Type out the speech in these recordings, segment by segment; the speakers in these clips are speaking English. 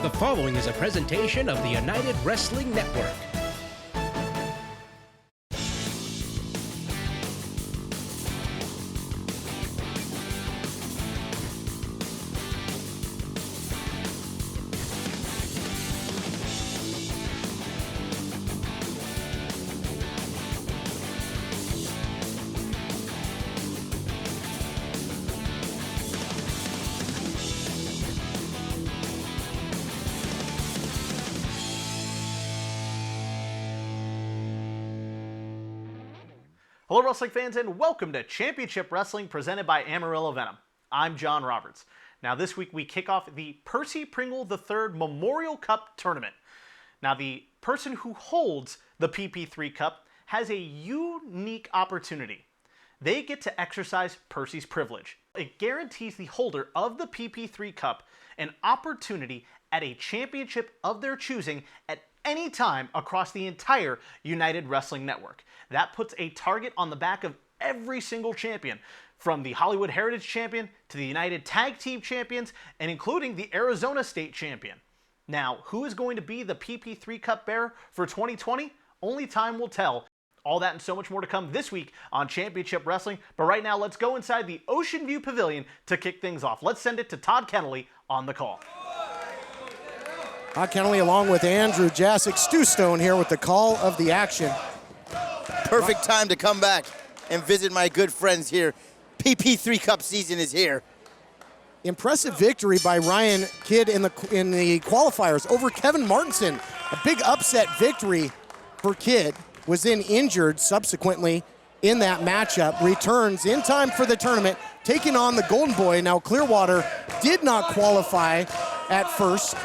The following is a presentation of the United Wrestling Network. Hello wrestling fans and welcome to Championship Wrestling presented by Amarillo Venom. I'm Jon Roberts. Now this week we kick off the Percy Pringle III Memorial Cup Tournament. Now the person who holds the PP3 Cup has a unique opportunity. They get to exercise Percy's privilege. It guarantees the holder of the PP3 Cup an opportunity at a championship of their choosing at any time across the entire United Wrestling Network. That puts a target on the back of every single champion, from the Hollywood Heritage Champion to the United Tag Team Champions, and including the Arizona State Champion. Now, who is going to be the PP3 Cup bearer for 2020? Only time will tell. All that and so much more to come this week on Championship Wrestling. But right now, let's go inside the Ocean View Pavilion to kick things off. Let's send it to Todd Kennelly on the call. Todd Kennelly along with Andrew Jasic, Stu Stone here with the call of the action. Perfect time to come back and visit my good friends here. PP3 Cup season is here. Impressive victory by Ryan Kidd in the qualifiers over Kevin Martinson. A big upset victory for Kidd. Was then injured subsequently in that matchup. Returns in time for the tournament, taking on the Golden Boy. Now Clearwater did not qualify at first,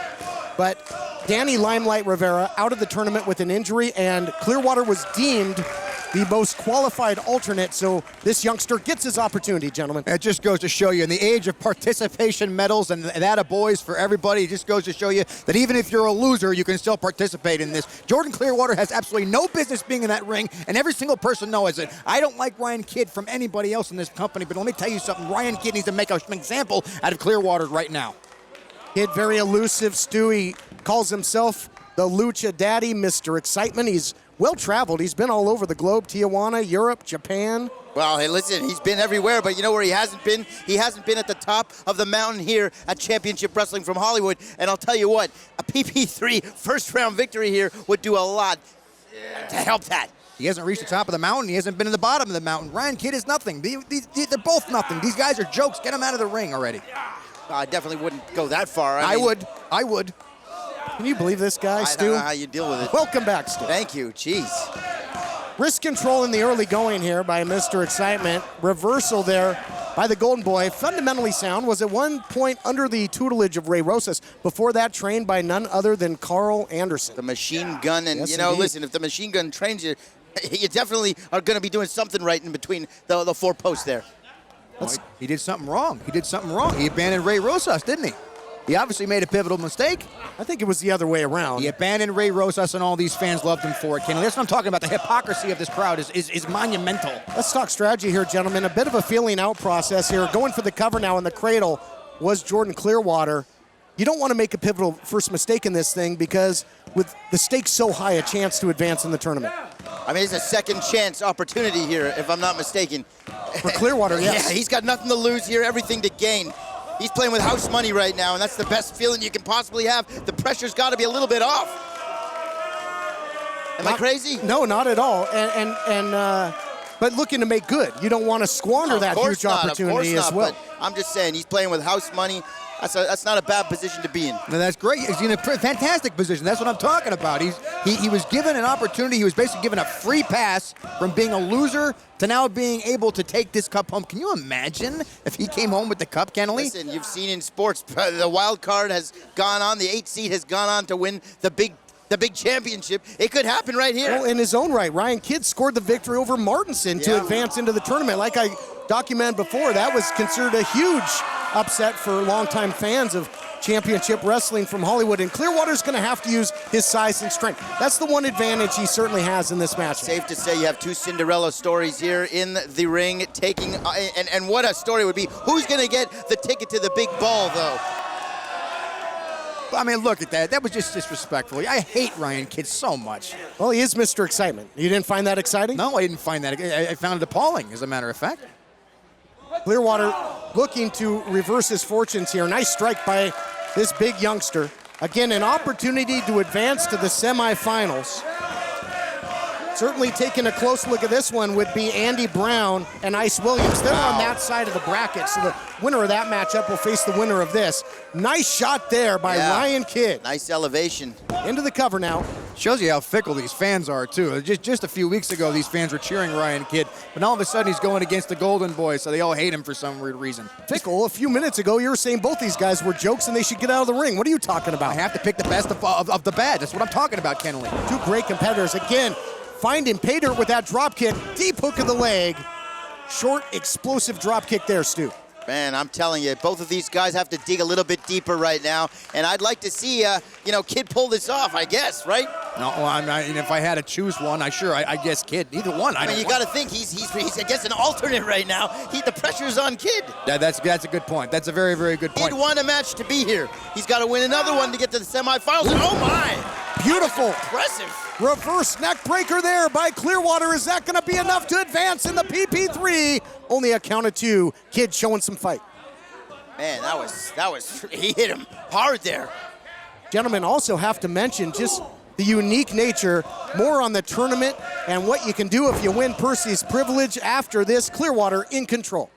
but Danny Limelight Rivera out of the tournament with an injury, and Clearwater was deemed the most qualified alternate, so this youngster gets his opportunity, gentlemen. It just goes to show you, in the age of participation medals and that of boys for everybody, it just goes to show you that even if you're a loser, you can still participate in this. Jordan Clearwater has absolutely no business being in that ring, and every single person knows it. I don't like Ryan Kidd from anybody else in this company, but let me tell you something, Ryan Kidd needs to make an example out of Clearwater right now. Kidd very elusive. Stewie calls himself the Lucha Daddy, Mr. Excitement. He's well-traveled. He's been all over the globe, Tijuana, Europe, Japan. Well, hey, listen, he's been everywhere, but you know where he hasn't been? He hasn't been at the top of the mountain here at Championship Wrestling from Hollywood. And I'll tell you what, a PP3 first-round victory here would do a lot to help that. He hasn't reached the top of the mountain. He hasn't been in the bottom of the mountain. Ryan Kidd is nothing. They're both nothing. These guys are jokes. Get them out of the ring already. I definitely wouldn't go that far. I would. Can you believe this guy, Stu? I don't know how you deal with it. Welcome back, Stu. Thank you. Jeez. Wrist control in the early going here by Mr. Excitement. Reversal there by the Golden Boy. Fundamentally sound. Was at one point under the tutelage of Ray Rosas. Before that, trained by none other than Carl Anderson. The machine gun. And, yes, you know, indeed. Listen, if the machine gun trains you, you definitely are going to be doing something right in between the four posts there. He did something wrong. He abandoned Ray Rosas, didn't he? He obviously made a pivotal mistake. I think it was the other way around. He abandoned Ray Rosas, and all these fans loved him for it, Kenny. That's what I'm talking about. The hypocrisy of this crowd is monumental. Let's talk strategy here, gentlemen. A bit of a feeling out process here. Going for the cover now in the cradle was Jordan Clearwater. You don't want to make a pivotal first mistake in this thing because with the stakes so high, a chance to advance in the tournament. I mean, it's a second chance opportunity here, if I'm not mistaken. For Clearwater, yes. Yeah, he's got nothing to lose here, everything to gain. He's playing with house money right now, and that's the best feeling you can possibly have. The pressure's got to be a little bit off. Am I crazy? No, not at all. But looking to make good. You don't want to squander that huge opportunity as well. But I'm just saying, he's playing with house money. That's not a bad position to be in. No, that's great. He's in a fantastic position. That's what I'm talking about. He was given an opportunity. He was basically given a free pass from being a loser to now being able to take this cup home. Can you imagine if he came home with the cup, Kennelly? Listen, you've seen in sports, the wild card has gone on. The 8th seed has gone on to win the big championship. It could happen right here. Well, in his own right, Ryan Kidd scored the victory over Martinson to advance into the tournament. Like I documented before, that was considered a huge upset for longtime fans of Championship Wrestling from Hollywood. And Clearwater's going to have to use his size and strength. That's the one advantage he certainly has in this match. Safe to say you have two Cinderella stories here in the ring. Taking and what a story would be. Who's going to get the ticket to the big ball, though? I mean, look at that. That was just disrespectful. I hate Ryan Kidd so much. Well, he is Mr. Excitement. You didn't find that exciting? No, I didn't find that. I found it appalling, as a matter of fact. Clearwater looking to reverse his fortunes here. Nice strike by this big youngster. Again, an opportunity to advance to the semifinals. Certainly taking a close look at this one would be Andy Brown and Ice Williams. They're on that side of the bracket, so the winner of that matchup will face the winner of this. Nice shot there by Ryan Kidd. Nice elevation. Into the cover now. Shows you how fickle these fans are, too. Just a few weeks ago, these fans were cheering Ryan Kidd, but all of a sudden he's going against the Golden Boys, so they all hate him for some weird reason. Fickle, a few minutes ago, you were saying both these guys were jokes and they should get out of the ring. What are you talking about? I have to pick the best of the bad. That's what I'm talking about, Kenley. Two great competitors. Again, finding pay dirt with that drop kick. Deep hook of the leg. Short, explosive drop kick there, Stu. Man, I'm telling you, both of these guys have to dig a little bit deeper right now, and I'd like to see, Kidd pull this off, I guess, right? No, well, and if I had to choose one, I guess Kidd. Either one. I mean, you got to think he's against an alternate right now. The pressure's on Kidd. That's a good point. That's a very, very good point. He'd won a match to be here. He's got to win another one to get to the semifinals. And oh my! Beautiful. Impressive. Reverse neck breaker there by Clearwater. Is that going to be enough to advance in the PP3? Only a count of two. Kidd showing some fight. Man, he hit him hard there. Gentlemen, also have to mention just the unique nature, more on the tournament and what you can do if you win Percy's privilege after this. Clearwater in control.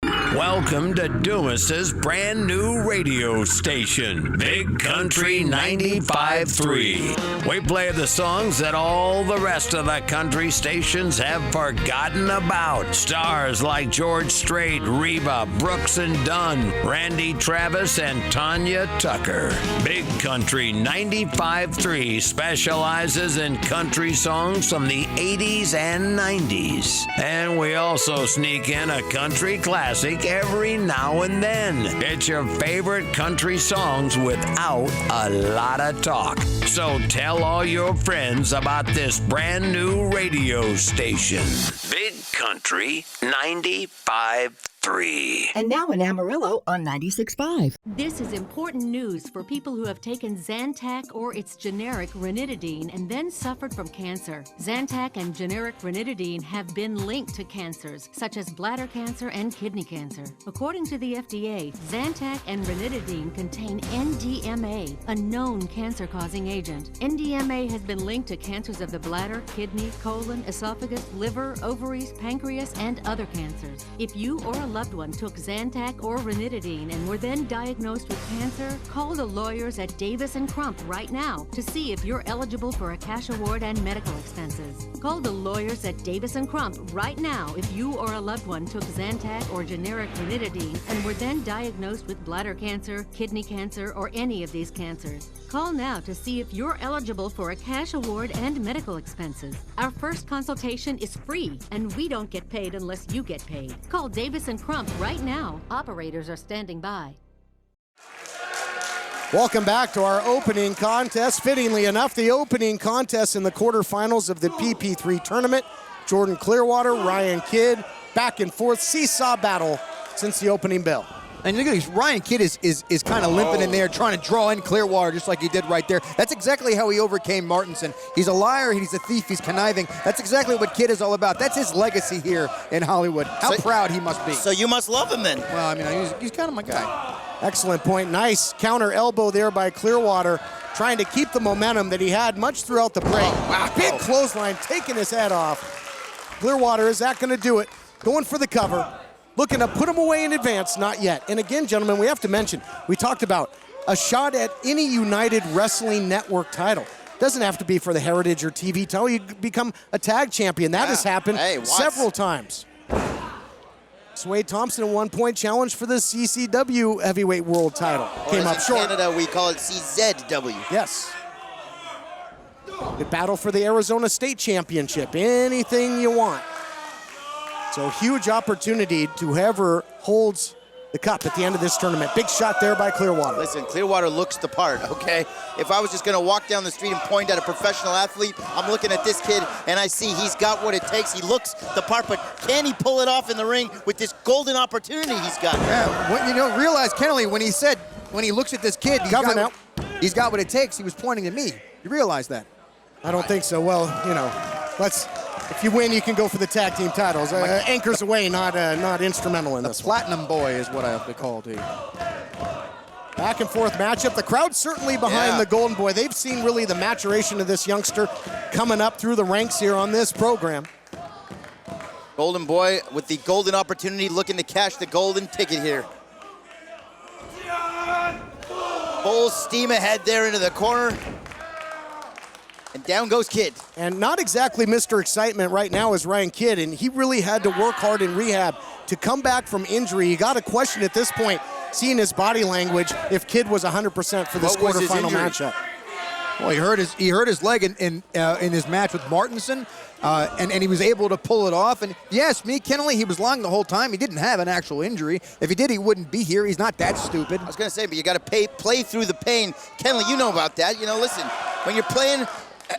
Welcome to Dumas's brand new radio station, Big Country 95.3. We play the songs that all the rest of the country stations have forgotten about. Stars like George Strait, Reba, Brooks and Dunn, Randy Travis, and Tanya Tucker. Big Country 95.3 specializes in country songs from the 80s and 90s. And we also sneak in a country classic every now and then. It's your favorite country songs without a lot of talk. So tell all your friends about this brand new radio station, Big Country 95.3. And now in Amarillo on 96.5. This is important news for people who have taken Zantac or its generic ranitidine and then suffered from cancer. Zantac and generic ranitidine have been linked to cancers such as bladder cancer and kidney cancer. According to the FDA, Zantac and ranitidine contain NDMA, a known cancer-causing agent. NDMA has been linked to cancers of the bladder, kidney, colon, esophagus, liver, ovaries, pancreas, and other cancers. If you or a loved one took Zantac or ranitidine and were then diagnosed with cancer, call the lawyers at Davis & Crump right now to see if you're eligible for a cash award and medical expenses. Call the lawyers at Davis & Crump right now if you or a loved one took Zantac or generic ranitidine and were then diagnosed with bladder cancer, kidney cancer, or any of these cancers. Call now to see if you're eligible for a cash award and medical expenses. Our first consultation is free, and we don't get paid unless you get paid. Call Davis & Crump right now. Operators are standing by. Welcome back to our opening contest. Fittingly enough, the opening contest in the quarterfinals of the PP3 tournament. Jordan Clearwater, Ryan Kidd, back and forth, seesaw battle since the opening bell. And look at this, Ryan Kidd is kind of limping in there, trying to draw in Clearwater just like he did right there. That's exactly how he overcame Martinson. He's a liar, he's a thief, he's conniving. That's exactly what Kidd is all about. That's his legacy here in Hollywood. How proud he must be. So you must love him then. Well, I mean, he's kind of my guy. Excellent point. Nice counter elbow there by Clearwater, trying to keep the momentum that he had much throughout the break. Wow. Big clothesline, taking his head off. Clearwater, is that going to do it? Going for the cover. Looking to put him away in advance, not yet. And again, gentlemen, we have to mention, we talked about a shot at any United Wrestling Network title. Doesn't have to be for the Heritage or TV title. You become a tag champion. That has happened several times. Sway Thompson, a one-point challenge for the CCW Heavyweight World title. Came up short. In Canada, we call it CZW. Yes. The battle for the Arizona State Championship. Anything you want. So huge opportunity to whoever holds the cup at the end of this tournament. Big shot there by Clearwater. Listen, Clearwater looks the part, okay? If I was just gonna walk down the street and point at a professional athlete, I'm looking at this kid and I see he's got what it takes. He looks the part, but can he pull it off in the ring with this golden opportunity he's got? Yeah, realize, Kennelly, when he looks at this kid, cover now. He's got what it takes. He was pointing at me. You realize that? I don't think so. Well, you know, if you win, you can go for the tag team titles. Anchors away, not instrumental in this one. Platinum Boy is what I have to call it. Back and forth matchup. The crowd certainly behind the Golden Boy. They've seen really the maturation of this youngster coming up through the ranks here on this program. Golden Boy with the golden opportunity, looking to cash the golden ticket here. Full steam ahead there into the corner. And down goes Kidd. And not exactly Mr. Excitement right now is Ryan Kidd, and he really had to work hard in rehab to come back from injury. You got to question at this point, seeing his body language, if Kidd was 100% for this quarterfinal matchup. Well, he hurt his leg in his match with Martinson, and he was able to pull it off. And yes, Kenley, he was lying the whole time. He didn't have an actual injury. If he did, he wouldn't be here. He's not that stupid. I was going to say, but you got to play through the pain. Kenley, you know about that. You know, listen, when you're playing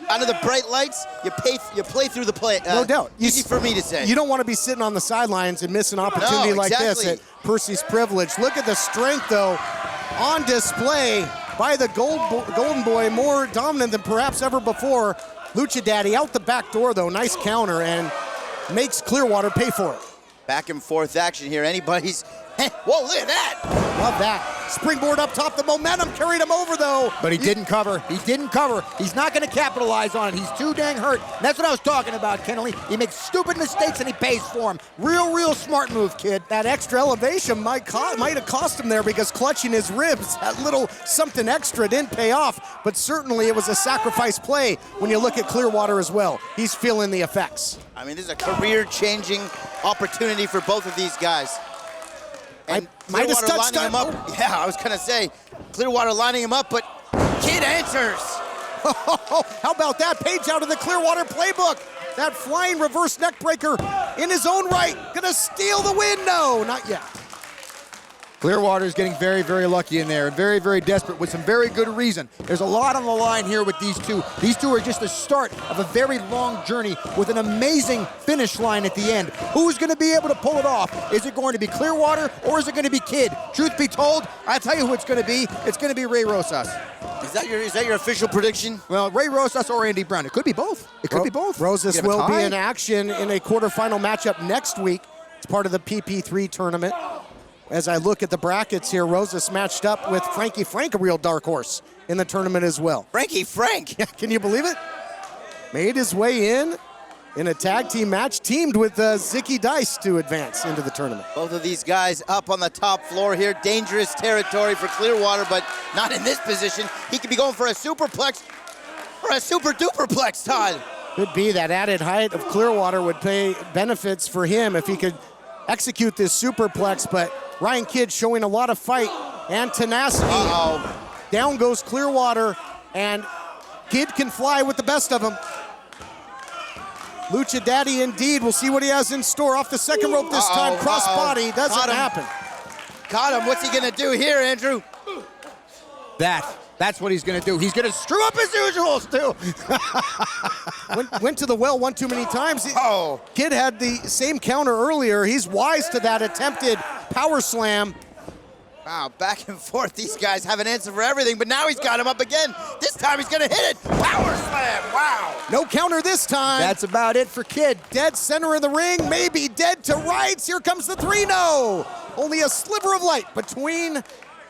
under the bright lights, you play through the play. No doubt. Easy for me to say. You don't want to be sitting on the sidelines and miss an opportunity like this at Percy's privilege. Look at the strength, though, on display by the Golden Boy, more dominant than perhaps ever before. Lucha Daddy out the back door, though. Nice counter, and makes Clearwater pay for it. Back and forth action here. Anybody's... Whoa, look at that! Love that. Springboard up top. The momentum carried him over, though. But he didn't cover. He didn't cover. He's not going to capitalize on it. He's too dang hurt. And that's what I was talking about, Kenley. He makes stupid mistakes and he pays for them. Real smart move, kid. That extra elevation might have cost him there, because clutching his ribs, that little something extra didn't pay off. But certainly it was a sacrifice play when you look at Clearwater as well. He's feeling the effects. I mean, this is a career-changing opportunity for both of these guys. And Clearwater lining him up. Yeah, I was going to say, Clearwater lining him up, but Kidd answers. How about that? Page out of the Clearwater playbook. That flying reverse neck breaker in his own right. Gonna steal the win? No, not yet. Clearwater's getting very lucky in there, and very desperate with some very good reason. There's a lot on the line here with these two. These two are just the start of a very long journey with an amazing finish line at the end. Who's going to be able to pull it off? Is it going to be Clearwater, or is it going to be Kidd? Truth be told, I'll tell you who it's going to be. It's going to be Ray Rosas. Is that your official prediction? Well, Ray Rosas or Andy Brown. It could be both. It could be both. Rosas will be in action in a quarterfinal matchup next week. It's part of the PP3 tournament. As I look at the brackets here, Rosas matched up with Frankie Frank, a real dark horse, in the tournament as well. Frankie Frank? Yeah, can you believe it? Made his way in a tag team match, teamed with Zicky Dice to advance into the tournament. Both of these guys up on the top floor here. Dangerous territory for Clearwater, but not in this position. He could be going for a superplex or a super duperplex, Todd. Could be that added height of Clearwater would pay benefits for him if he could execute this superplex, but Ryan Kidd showing a lot of fight and tenacity. Down goes Clearwater, and Kidd can fly with the best of them. Lucha Daddy indeed. We'll see what he has in store. Off the second rope this time. Cross body. Doesn't happen. Caught him. What's he going to do here, Andrew? That's what he's going to do. He's going to screw up his usuals, too. Went to the well one too many times. Kidd had the same counter earlier. He's wise to that attempted power slam. Wow, back and forth. These guys have an answer for everything, but now he's got him up again. This time he's going to hit it. Power slam. Wow. No counter this time. That's about it for Kidd. Dead center of the ring. Maybe dead to rights. Here comes the 3-0. Only a sliver of light between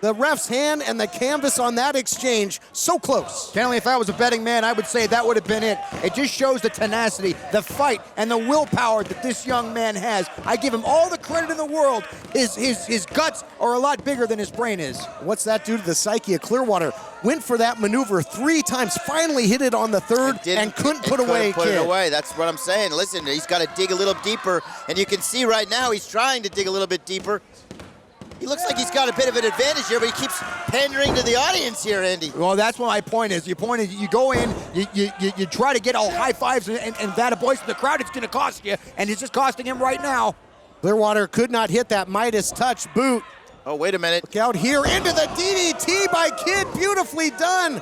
the ref's hand and the canvas on that exchange. So close. Kenley, if I was a betting man, I would say that would have been it. It just shows the tenacity, the fight, and the willpower that this young man has. I give him all the credit in the world. His guts are a lot bigger than his brain is. What's that do to the psyche of Clearwater? Went for that maneuver 3 times, finally hit it on the third, and couldn't put away Kidd. It away. That's what I'm saying. Listen, he's got to dig a little deeper, and you can see right now he's trying to dig a little bit deeper. He looks like he's got a bit of an advantage here, but he keeps pandering to the audience here, Andy. Well, that's what my point is. Your point is you go in, you try to get all high fives and that voice from the crowd. It's going to cost you, and it's just costing him right now. Clearwater could not hit that Midas touch boot. Oh, wait a minute. Look out here into the DDT by Kidd. Beautifully done.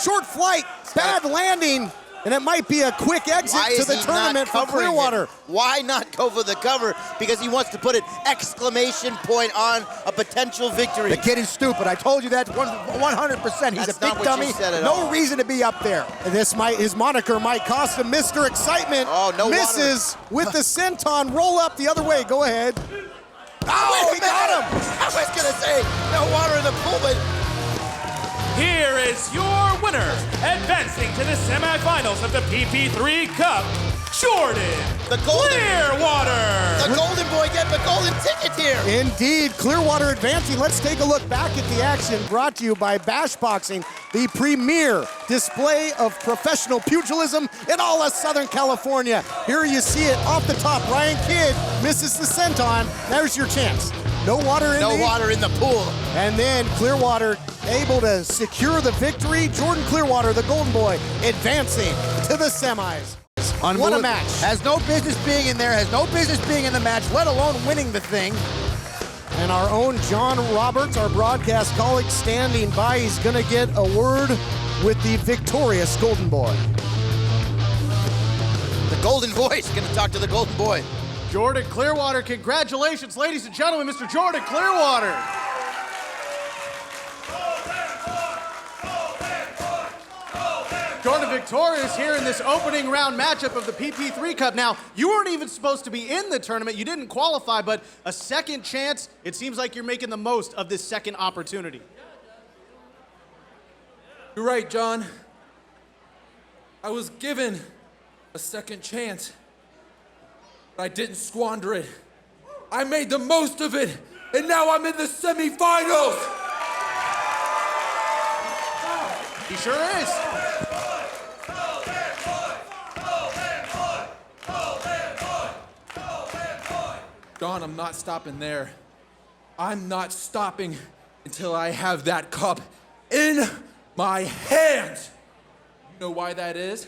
Short flight, bad landing. And it might be a quick exit Why to is the he tournament not for covering Clearwater. it? Why not go for the cover? Because he wants to put an exclamation point on a potential victory. The kid is stupid. I told you that 100%. He's That's a big not what dummy. you said at No all. reason to be up there. And his moniker might cost him Mr. Excitement. Oh, no Misses with the senton. Roll up the other way. Go ahead. Oh, he got him. I was going to say, no water in the pool, but Here is your winner, advancing to the semifinals of the PP3 Cup, Jordan the golden, Clearwater. the golden boy getting the golden ticket here. Indeed, Clearwater advancing. Let's take a look back at the action brought to you by Bash Boxing, the premier display of professional pugilism in all of Southern California. Here you see it off the top. Ryan Kidd misses the senton. There's your chance. No water in No the water in the pool. And then Clearwater able to secure the victory. Jordan Clearwater, the golden boy, advancing to the semis. What a match. Has no business being in there, has no business being in the match, let alone winning the thing. And our own Jon Roberts, our broadcast colleague, standing by. He's going to get a word with the victorious golden boy. The golden boy is going to talk to the golden boy. Jordan Clearwater, congratulations, ladies and gentlemen, Mr. Jordan Clearwater. Jordan victorious here in this opening round matchup of the PP3 Cup. Now, you weren't even supposed to be in the tournament. You didn't qualify, but a second chance. It seems like you're making the most of this second opportunity. You're right, John. I was given a second chance, but I didn't squander it. I made the most of it, and now I'm in the semifinals. He sure is. John, I'm not stopping there. I'm not stopping until I have that cup in my hands. You know why that is?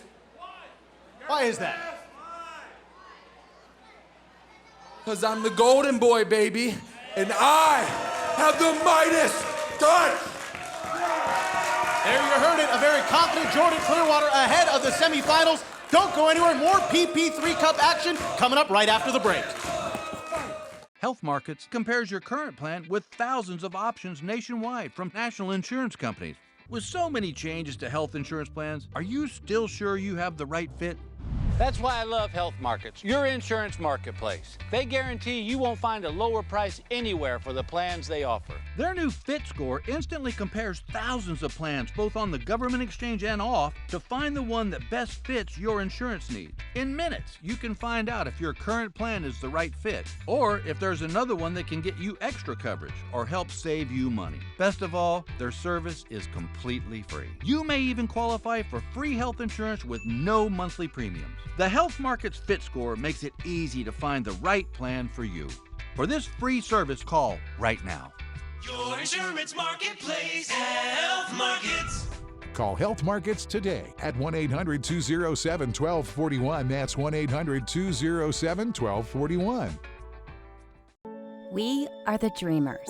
Why is that? Because I'm the golden boy, baby, and I have the Midas touch. There you heard it, a very confident Jordan Clearwater ahead of the semifinals. Don't go anywhere, more PP3 Cup action coming up right after the break. Health Markets compares your current plan with thousands of options nationwide from national insurance companies. With so many changes to health insurance plans, are you still sure you have the right fit? That's why I love Health Markets, your insurance marketplace. They guarantee you won't find a lower price anywhere for the plans they offer. Their new Fit Score instantly compares thousands of plans, both on the government exchange and off, to find the one that best fits your insurance needs. In minutes, you can find out if your current plan is the right fit, or if there's another one that can get you extra coverage or help save you money. Best of all, their service is completely free. You may even qualify for free health insurance with no monthly premiums. The Health Markets Fit Score makes it easy to find the right plan for you. For this free service, call right now. Your insurance marketplace, Health Markets. Call Health Markets today at 1-800-207-1241. That's 1-800-207-1241. We are the dreamers.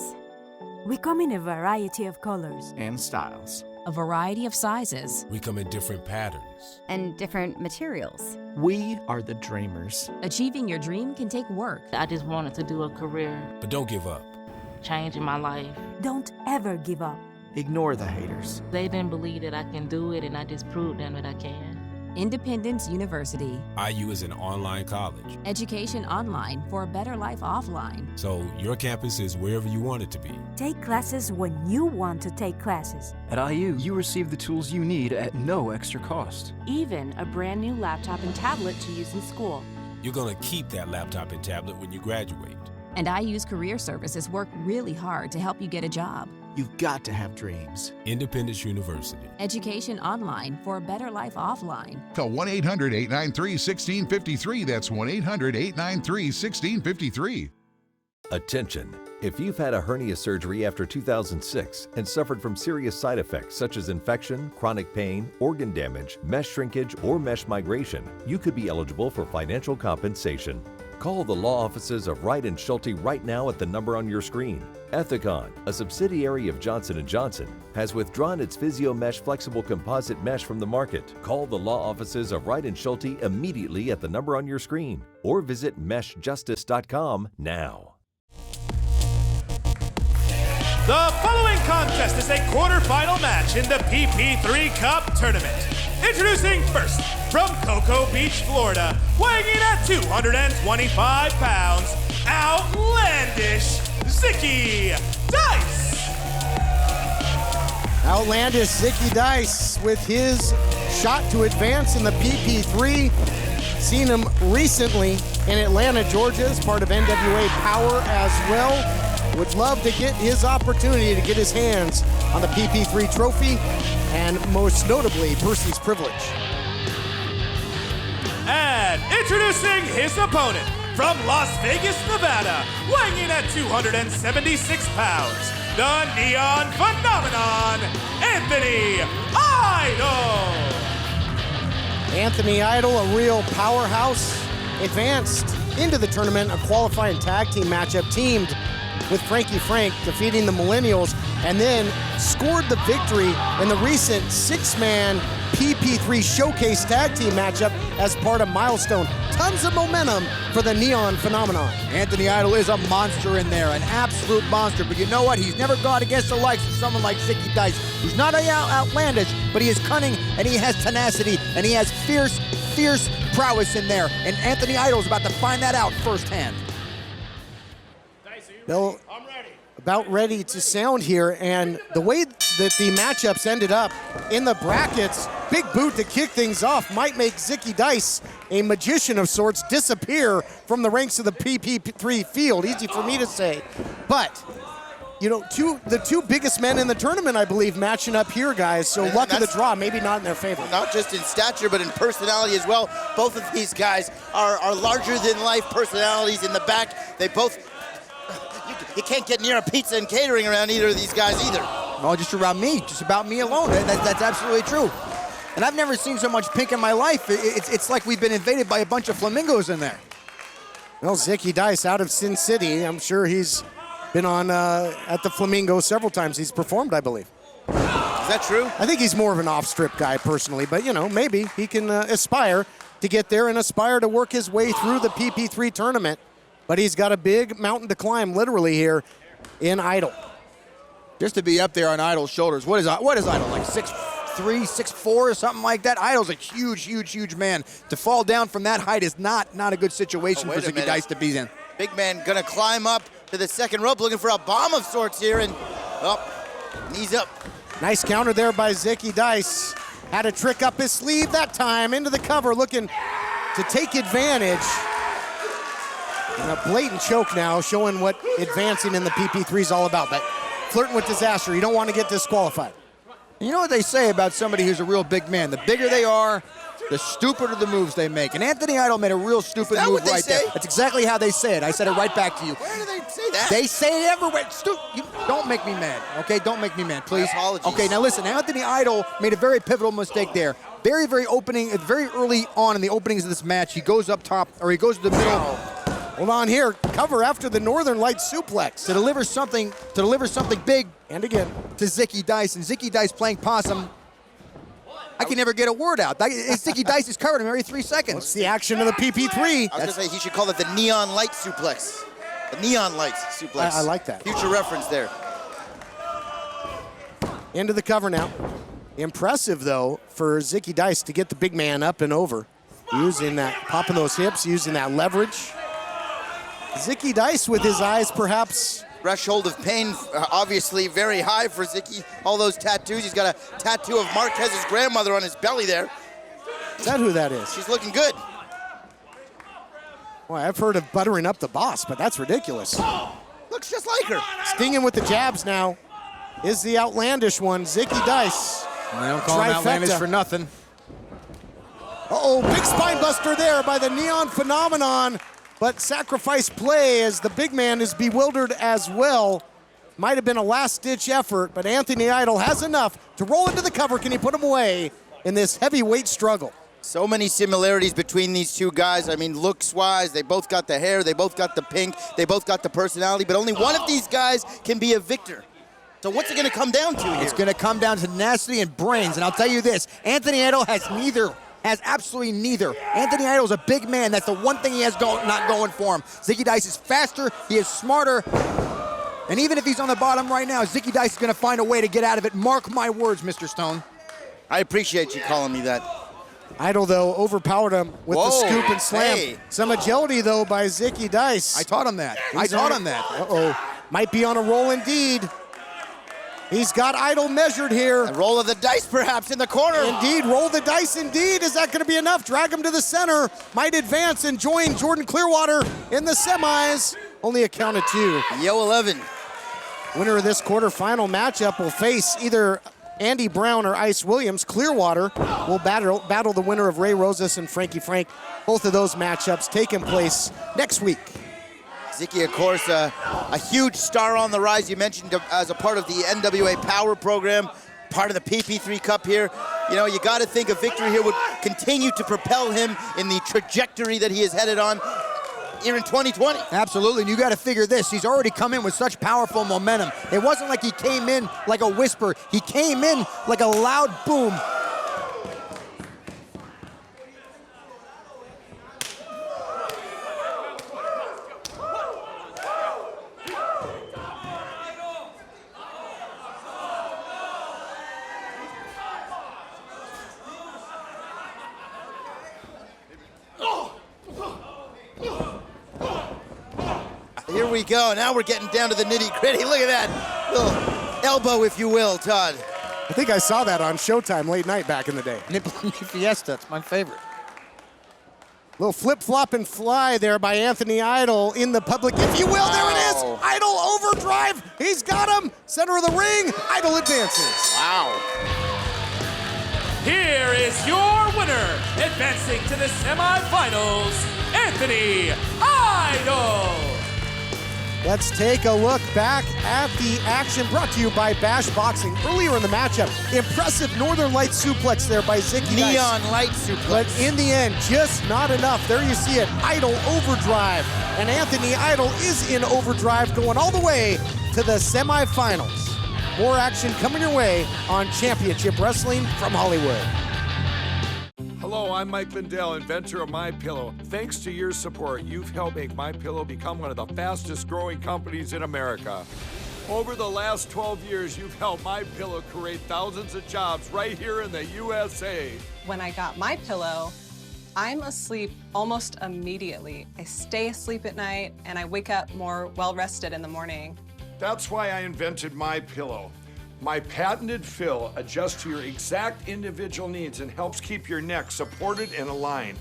We come in a variety of colors and styles. A variety of sizes. We come in different patterns. And different materials. We are the dreamers. Achieving your dream can take work. I just wanted to do a career. But don't give up. Changing my life. Don't ever give up. Ignore the haters. They didn't believe that I can do it, and I just proved them that I can. Independence University. IU is an online college. Education online for a better life offline. So your campus is wherever you want it to be. Take classes when you want to take classes. At IU, you receive the tools you need at no extra cost. Even a brand new laptop and tablet to use in school. You're going to keep that laptop and tablet when you graduate. And IU's career services work really hard to help you get a job. You've got to have dreams. Independence University. Education online for a better life offline. Call 1-800-893-1653. That's 1-800-893-1653. Attention! If you've had a hernia surgery after 2006 and suffered from serious side effects such as infection, chronic pain, organ damage, mesh shrinkage, or mesh migration, you could be eligible for financial compensation. Call the law offices of Wright & Schulte right now at the number on your screen. Ethicon, a subsidiary of Johnson & Johnson, has withdrawn its Physio Mesh flexible composite mesh from the market. Call the law offices of Wright & Schulte immediately at the number on your screen or visit meshjustice.com now. The following contest is a quarterfinal match in the PP3 Cup tournament. Introducing first, from Cocoa Beach, Florida, weighing in at 225 pounds, outlandish Zicky Dice. Outlandish Zicky Dice with his shot to advance in the PP3. Seen him recently in Atlanta, Georgia, as part of NWA Power as well. Would love to get his opportunity to get his hands on the PP3 trophy and most notably Percy's privilege. And introducing his opponent from Las Vegas, Nevada, weighing in at 276 pounds, the Neon Phenomenon, Anthony Idol. Anthony Idol, a real powerhouse, advanced into the tournament, a qualifying tag team matchup, teamed with Frankie Frank, defeating the Millennials, and then scored the victory in the recent six-man PP3 Showcase tag team matchup as part of Milestone. Tons of momentum for the Neon Phenomenon. Anthony Idol is a monster in there, an absolute monster. But you know what? He's never gone against the likes of someone like Zicky Dice, who's not outlandish, but he is cunning, and he has tenacity, and he has fierce prowess in there. And Anthony Idol is about to find that out firsthand. Bill, about ready to sound here, and the way that the matchups ended up in the brackets, big boot to kick things off might make Zicky Dice, a magician of sorts, disappear from the ranks of the PP3 field. Easy for me to say. But, you know, the two biggest men in the tournament, I believe, matching up here, guys. So luck of the draw, maybe not in their favor. Not just in stature, but in personality as well. Both of these guys are larger-than-life personalities in the back. They both... You can't get near a pizza and catering around either of these guys either. Well, just around me, just about me alone. That's absolutely true. And I've never seen so much pink in my life. It's like we've been invaded by a bunch of flamingos in there. Well, Zicky Dice out of Sin City. I'm sure he's been on at the Flamingo several times. He's performed, I believe. Is that true? I think he's more of an off-strip guy personally, but you know, maybe he can aspire to get there and aspire to work his way through the PP3 tournament. But he's got a big mountain to climb, literally, here in Idol. Just to be up there on Idol's shoulders. What is Idol, like 6'3", 6'4", or something like that? Idol's a huge man. To fall down from that height is not a good situation for Zicky Dice to be in. Big man gonna climb up to the second rope, looking for a bomb of sorts here, and knees up. Nice counter there by Zicky Dice. Had a trick up his sleeve that time, into the cover, looking to take advantage. And a blatant choke now, showing what advancing in the PP3 is all about. But flirting with disaster, you don't want to get disqualified. You know what they say about somebody who's a real big man? The bigger they are, the stupider the moves they make. And Anthony Idol made a real stupid move right there. That's exactly how they say it. I said it right back to you. Where do they say that? They say it everywhere. Don't make me mad, okay? Don't make me mad, please. My apologies. Okay, now listen. Anthony Idol made a very pivotal mistake there. Very early on in the openings of this match, he goes up top, or he goes to the middle. Hold on here, cover after the Northern Light suplex. To deliver something big, and again, to Zicky Dice. And Zicky Dice playing possum. I can never get a word out. Zicky Dice is covered him every 3 seconds. What's the action of the PP3? I was gonna say he should call it the Neon Light Suplex. The Neon Light Suplex. I like that. Future reference there. Into the cover now. Impressive, though, for Zicky Dice to get the big man up and over. Using that, popping those hips, using that leverage. Zicky Dice with his eyes perhaps. Threshold of pain, obviously very high for Zicky. All those tattoos. He's got a tattoo of Marquez's grandmother on his belly there. Is that who that is? She's looking good. Boy, I've heard of buttering up the boss, but that's ridiculous. Looks just like her. Stinging with the jabs now is the outlandish one, Zicky Dice. I don't call him outlandish for nothing. Uh-oh, big spine buster there by the Neon Phenomenon. But sacrifice play as the big man is bewildered as well. Might have been a last-ditch effort, but Anthony Idol has enough to roll into the cover. Can he put him away in this heavyweight struggle? So many similarities between these two guys. I mean, looks-wise, they both got the hair, they both got the pink, they both got the personality, but only one of these guys can be a victor. So what's it going to come down to here? It's going to come down to tenacity and brains, and I'll tell you this, Anthony Idol has neither. Has absolutely neither. Anthony Idol's a big man. That's the one thing he has not going for him. Zicky Dice is faster, he is smarter, and even if he's on the bottom right now, Zicky Dice is going to find a way to get out of it. Mark my words, Mr. Stone. I appreciate you calling me that. Idol, though, overpowered him with the scoop and slam. Hey. Some agility, though, by Zicky Dice. I taught him that. I taught him that. Uh-oh. Might be on a roll indeed. He's got Idol measured here. A roll of the dice, perhaps, in the corner. Indeed, roll the dice indeed. Is that going to be enough? Drag him to the center. Might advance and join Jordan Clearwater in the semis. Only a count of 2. Yo 11. Winner of this quarterfinal matchup will face either Andy Brown or Ice Williams. Clearwater will battle the winner of Ray Rosas and Frankie Frank. Both of those matchups taking place next week. Zicky, of course, a huge star on the rise. You mentioned as a part of the NWA Power program, part of the PP3 Cup here. You know, you got to think a victory here would continue to propel him in the trajectory that he is headed on here in 2020. Absolutely, and you got to figure this. He's already come in with such powerful momentum. It wasn't like he came in like a whisper. He came in like a loud boom. Here we go. Now we're getting down to the nitty-gritty. Look at that little elbow, if you will, Todd. I think I saw that on Showtime late night back in the day. Nipple Fiesta, it's my favorite. Little flip-flop and fly there by Anthony Idol in the public, if you will. Wow. There it is. Idol overdrive. He's got him. Center of the ring. Idol advances. Wow. Here is your winner, advancing to the semifinals, Anthony Idol. Let's take a look back at the action brought to you by Bash Boxing. Earlier in the matchup, impressive Northern Light suplex there by Zicky Dice. Neon light suplex. But in the end, just not enough. There you see it, Idol overdrive. And Anthony Idol is in overdrive, going all the way to the semifinals. More action coming your way on Championship Wrestling from Hollywood. Hello, I'm Mike Lindell, inventor of MyPillow. Thanks to your support, you've helped make MyPillow become one of the fastest growing companies in America. Over the last 12 years, you've helped MyPillow create thousands of jobs right here in the USA. When I got MyPillow, I'm asleep almost immediately. I stay asleep at night and I wake up more well-rested in the morning. That's why I invented MyPillow. My patented fill adjusts to your exact individual needs and helps keep your neck supported and aligned.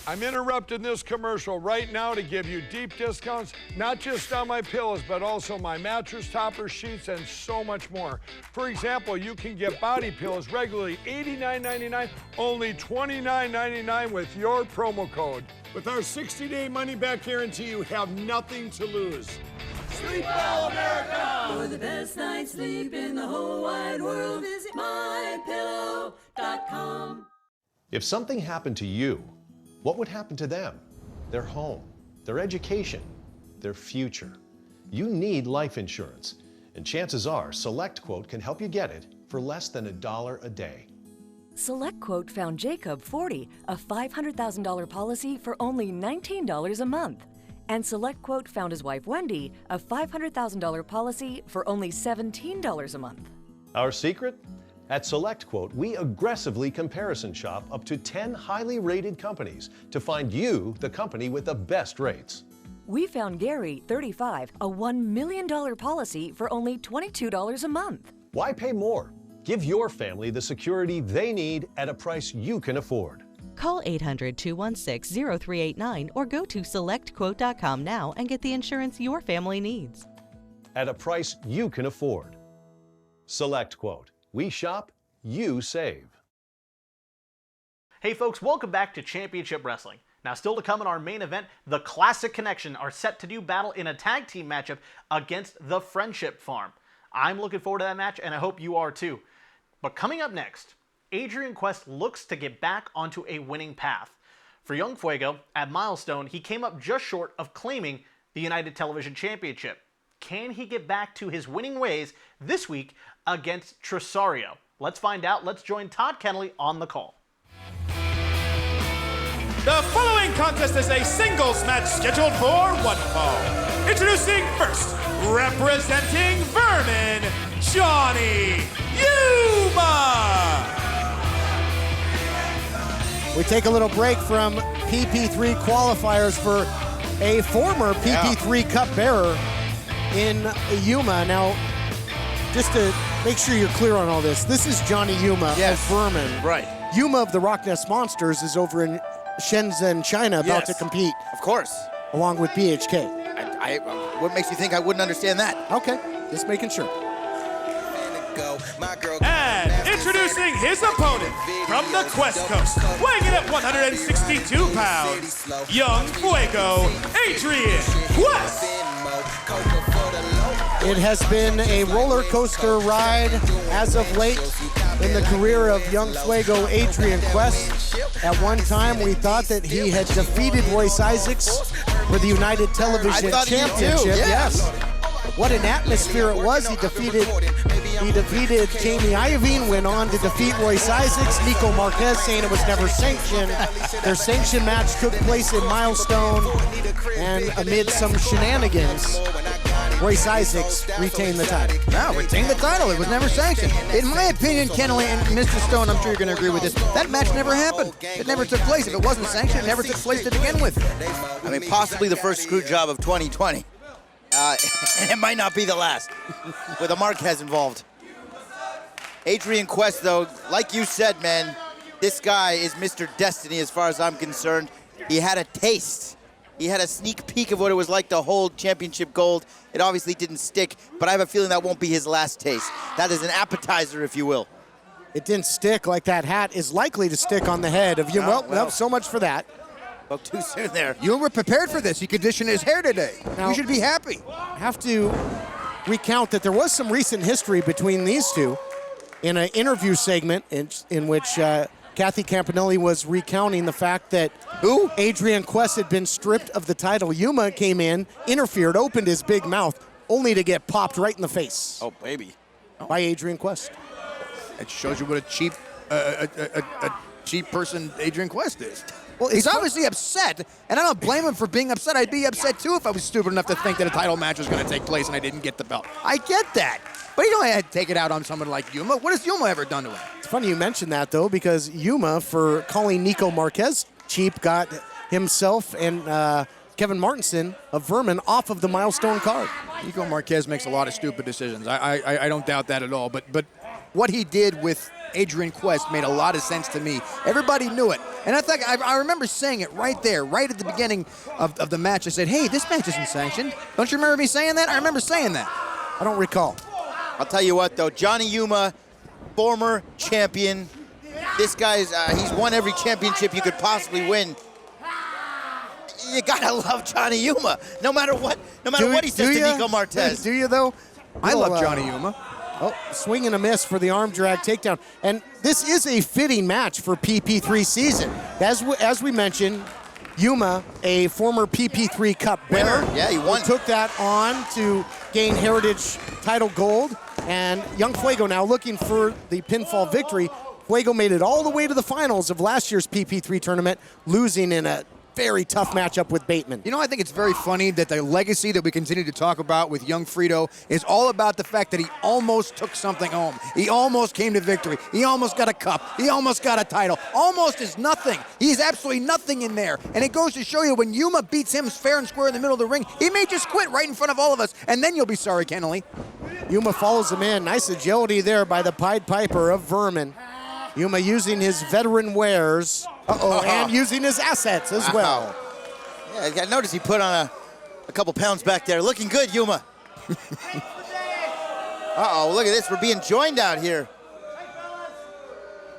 I'm interrupting this commercial right now to give you deep discounts, not just on my pillows, but also my mattress topper, sheets, and so much more. For example, you can get body pillows regularly $89.99, only $29.99 with your promo code. With our 60-day money-back guarantee, you have nothing to lose. Sleep well, America! For the best night's sleep in the whole wide world, visit mypillow.com. If something happened to you, what would happen to them? Their home, their education, their future. You need life insurance, and chances are SelectQuote can help you get it for less than $1 a day. SelectQuote found Jacob 40, a $500,000 policy for only $19 a month. And SelectQuote found his wife Wendy a $500,000 policy for only $17 a month. Our secret? At SelectQuote, we aggressively comparison shop up to 10 highly rated companies to find you the company with the best rates. We found Gary, 35, a $1 million policy for only $22 a month. Why pay more? Give your family the security they need at a price you can afford. Call 800-216-0389 or go to SelectQuote.com now and get the insurance your family needs. At a price you can afford. SelectQuote. We shop, you save. Hey folks, welcome back to Championship Wrestling. Now still to come in our main event, the Classic Connection are set to do battle in a tag team matchup against the Friendship Farm. I'm looking forward to that match and I hope you are too. But coming up next, Adrian Quest looks to get back onto a winning path. For Young Fuego, at Milestone, he came up just short of claiming the United Television Championship. Can he get back to his winning ways this week against Tresario? Let's find out. Let's join Todd Kennelly on the call. The following contest is a singles match scheduled for one fall. Introducing first, representing Vermin, Johnny Yuma. We take a little break from PP3 qualifiers for a former PP3 Cup bearer in Yuma. Now, just to make sure you're clear on all this, this is Johnny Yuma of Vermin. Right. Yuma of the Rock Nest Monsters is over in Shenzhen, China, about to compete. Of course. Along with BHK. What makes you think I wouldn't understand that? Okay, just making sure. And introducing his opponent from the Quest Coast, weighing in at 162 pounds, Young Fuego, Adrian Quest. It has been a roller coaster ride as of late in the career of Young Fuego Adrian Quest. At one time, we thought that he had defeated Royce Isaacs for the United Television Championship. Yes. What an atmosphere it was. He defeated Jamie Iovine, went on to defeat Royce Isaacs. Nico Marquez saying it was never sanctioned. Their sanction match took place in Milestone, and amid some shenanigans, Royce Isaacs retained the title. No, retained the title. It was never sanctioned. In my opinion, Kennelly and Mr. Stone, I'm sure you're going to agree with this, that match never happened. It never took place. If it wasn't sanctioned, it never took place to begin with. I mean, possibly the first screw job of 2020. It might not be the last, with a Marquez involved. Adrian Quest, though, like you said, man, this guy is Mr. Destiny as far as I'm concerned. He had a taste. He had a sneak peek of what it was like to hold championship gold. It obviously didn't stick, but I have a feeling that won't be his last taste. That is an appetizer, if you will. It didn't stick like that hat is likely to stick on the head of you. Well, so much for that. Well, too soon there. You were prepared for this. He conditioned his hair today. Now, you should be happy. I have to recount that there was some recent history between these two in an interview segment in which Kathy Campanelli was recounting the fact that Adrian Quest had been stripped of the title. Yuma came in, interfered, opened his big mouth, only to get popped right in the face. Oh, baby. By Adrian Quest. It shows you what a cheap person Adrian Quest is. Well, he's obviously upset, and I don't blame him for being upset. I'd be upset, too, if I was stupid enough to think that a title match was going to take place and I didn't get the belt. I get that. But you don't have to take it out on someone like Yuma. What has Yuma ever done to him? It's funny you mentioned that, though, because Yuma, for calling Nico Marquez cheap, got himself and Kevin Martinson of Vermin off of the Milestone card. Nico Marquez makes a lot of stupid decisions. I don't doubt that at all. But what he did with Adrian Quest made a lot of sense to me. Everybody knew it. And I remember saying it right there, right at the beginning of the match. I said, hey, this match isn't sanctioned. Don't you remember me saying that? I remember saying that. I don't recall. I'll tell you what, though. Johnny Yuma, former champion. This guy's, he's won every championship you could possibly win. You gotta love Johnny Yuma, no matter what he says to Nico Marquez. Do you, though? I love Johnny Yuma. Oh, swing and a miss for the arm drag takedown. And this is a fitting match for PP3 season. As we mentioned, Yuma, a former PP3 Cup winner. Yeah, he won. Took that on to gain Heritage title gold. And Young Fuego now looking for the pinfall victory. Fuego made it all the way to the finals of last year's PP3 tournament, losing in a very tough matchup with Bateman. You know, I think it's very funny that the legacy that we continue to talk about with young Frito is all about the fact that he almost took something home. He almost came to victory. He almost got a cup. He almost got a title. Almost is nothing. He's absolutely nothing in there. And it goes to show you when Yuma beats him fair and square in the middle of the ring, he may just quit right in front of all of us, and then you'll be sorry, Kennelly. Yuma follows him in. Nice agility there by the Pied Piper of Vermin. Yuma using his veteran wares. And using his assets as well. Yeah, I noticed he put on a couple pounds back there. Looking good, Yuma. Look at this. We're being joined out here.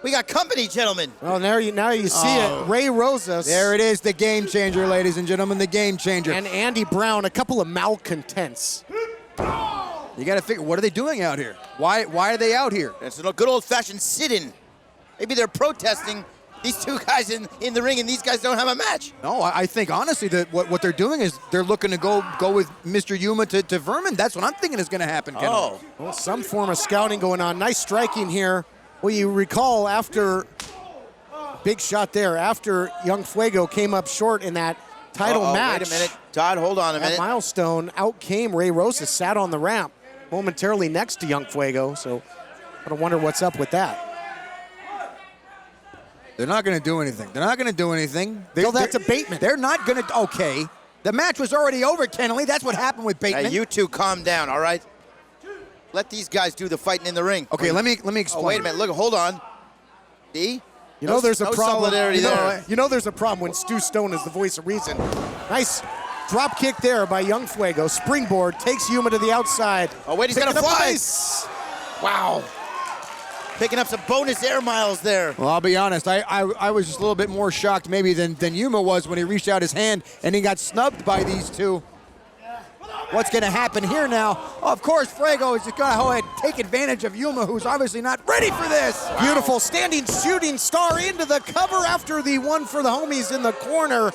We got company, gentlemen. Oh, now you see it. Ray Rosas. There it is, the game changer, ladies and gentlemen, the game changer. And Andy Brown, a couple of malcontents. You got to figure, what are they doing out here? Why are they out here? It's a good old-fashioned sit-in. Maybe they're protesting these two guys in the ring, and these guys don't have a match. No, I think honestly that what they're doing is they're looking to go with Mr. Yuma to Vermin. That's what I'm thinking is going to happen. Oh, well, some form of scouting going on. Nice striking here. Well, you recall after big shot there after Young Fuego came up short in that title match. Wait a minute, Todd. Hold on a minute. At Milestone, out came Ray Rosas, sat on the ramp momentarily next to Young Fuego. So, I wonder what's up with that. They're not going to do anything. They're not going to do anything. Well, that's a Bateman. They're not going to. Okay, the match was already over, Kennelly. That's what happened with Bateman. Hey, you two calm down, all right? Let these guys do the fighting in the ring. Okay, let me explain. Oh, wait a minute. Look, hold on. See? You know there's a problem. Solidarity there. You know there's a problem when Stu Stone is the voice of reason. Nice drop kick there by Young Fuego. Springboard takes Yuma to the outside. Oh, wait, he's got to fly. Wow. Picking up some bonus air miles there. Well, I'll be honest. I was just a little bit more shocked maybe than Yuma was when he reached out his hand and he got snubbed by these two. What's going to happen here now? Oh, of course, Fuego is just going to go ahead and take advantage of Yuma, who's obviously not ready for this. Wow. Beautiful standing shooting star into the cover after the one for the homies in the corner.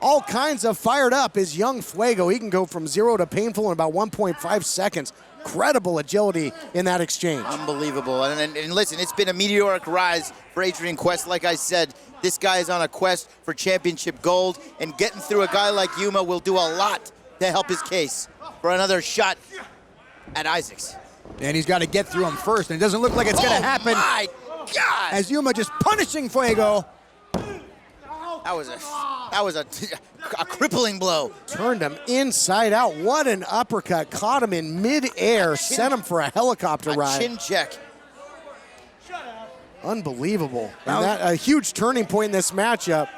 All kinds of fired up is Young Fuego. He can go from 0 to painful in about 1.5 seconds. Incredible agility in that exchange. Unbelievable. And listen, it's been a meteoric rise for Adrian Quest. Like I said, this guy is on a quest for championship gold, and getting through a guy like Yuma will do a lot to help his case for another shot at Isaacs. And he's got to get through him first, and it doesn't look like it's going to happen. My God! As Yuma just punishing Fuego. That was a crippling blow. Turned him inside out. What an uppercut. Caught him in midair. Sent him for a helicopter ride. Chin check. Unbelievable. And that a huge turning point in this matchup.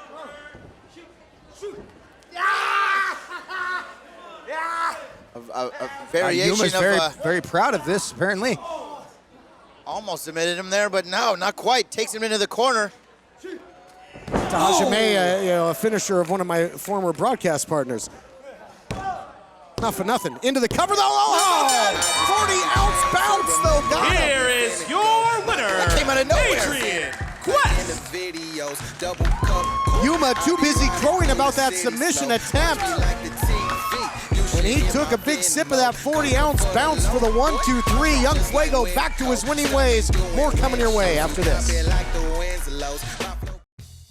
A variation Yuma's of very proud of this, apparently. Almost submitted him there, but no, not quite. Takes him into the corner. Tahajime, a finisher of one of my former broadcast partners. Not for nothing. Into the cover, though. Oh! 40-ounce bounce, though. Got him. Here is your winner, that came out of nowhere. Adrian Quest. Yuma too busy crowing about that submission attempt. And he took a big sip of that 40-ounce bounce for the 1, 2, 3. Young Fuego back to his winning ways. More coming your way after this.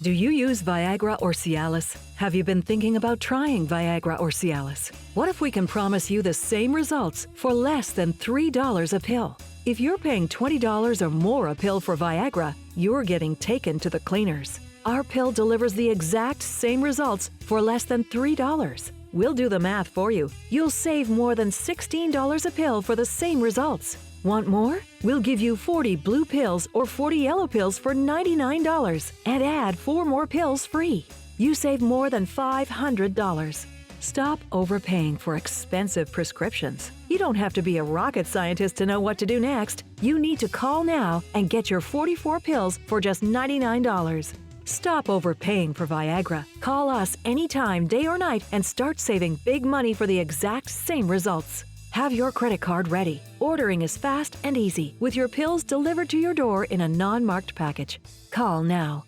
Do you use Viagra or Cialis? Have you been thinking about trying Viagra or Cialis? What if we can promise you the same results for less than $3 a pill? If you're paying $20 or more a pill for Viagra, you're getting taken to the cleaners. Our pill delivers the exact same results for less than $3. We'll do the math for you. You'll save more than $16 a pill for the same results. Want more? We'll give you 40 blue pills or 40 yellow pills for $99 and add 4 more pills free. You save more than $500. Stop overpaying for expensive prescriptions. You don't have to be a rocket scientist to know what to do next. You need to call now and get your 44 pills for just $99. Stop overpaying for Viagra. Call us anytime, day or night, and start saving big money for the exact same results. Have your credit card ready. Ordering is fast and easy, with your pills delivered to your door in a non-marked package. Call now.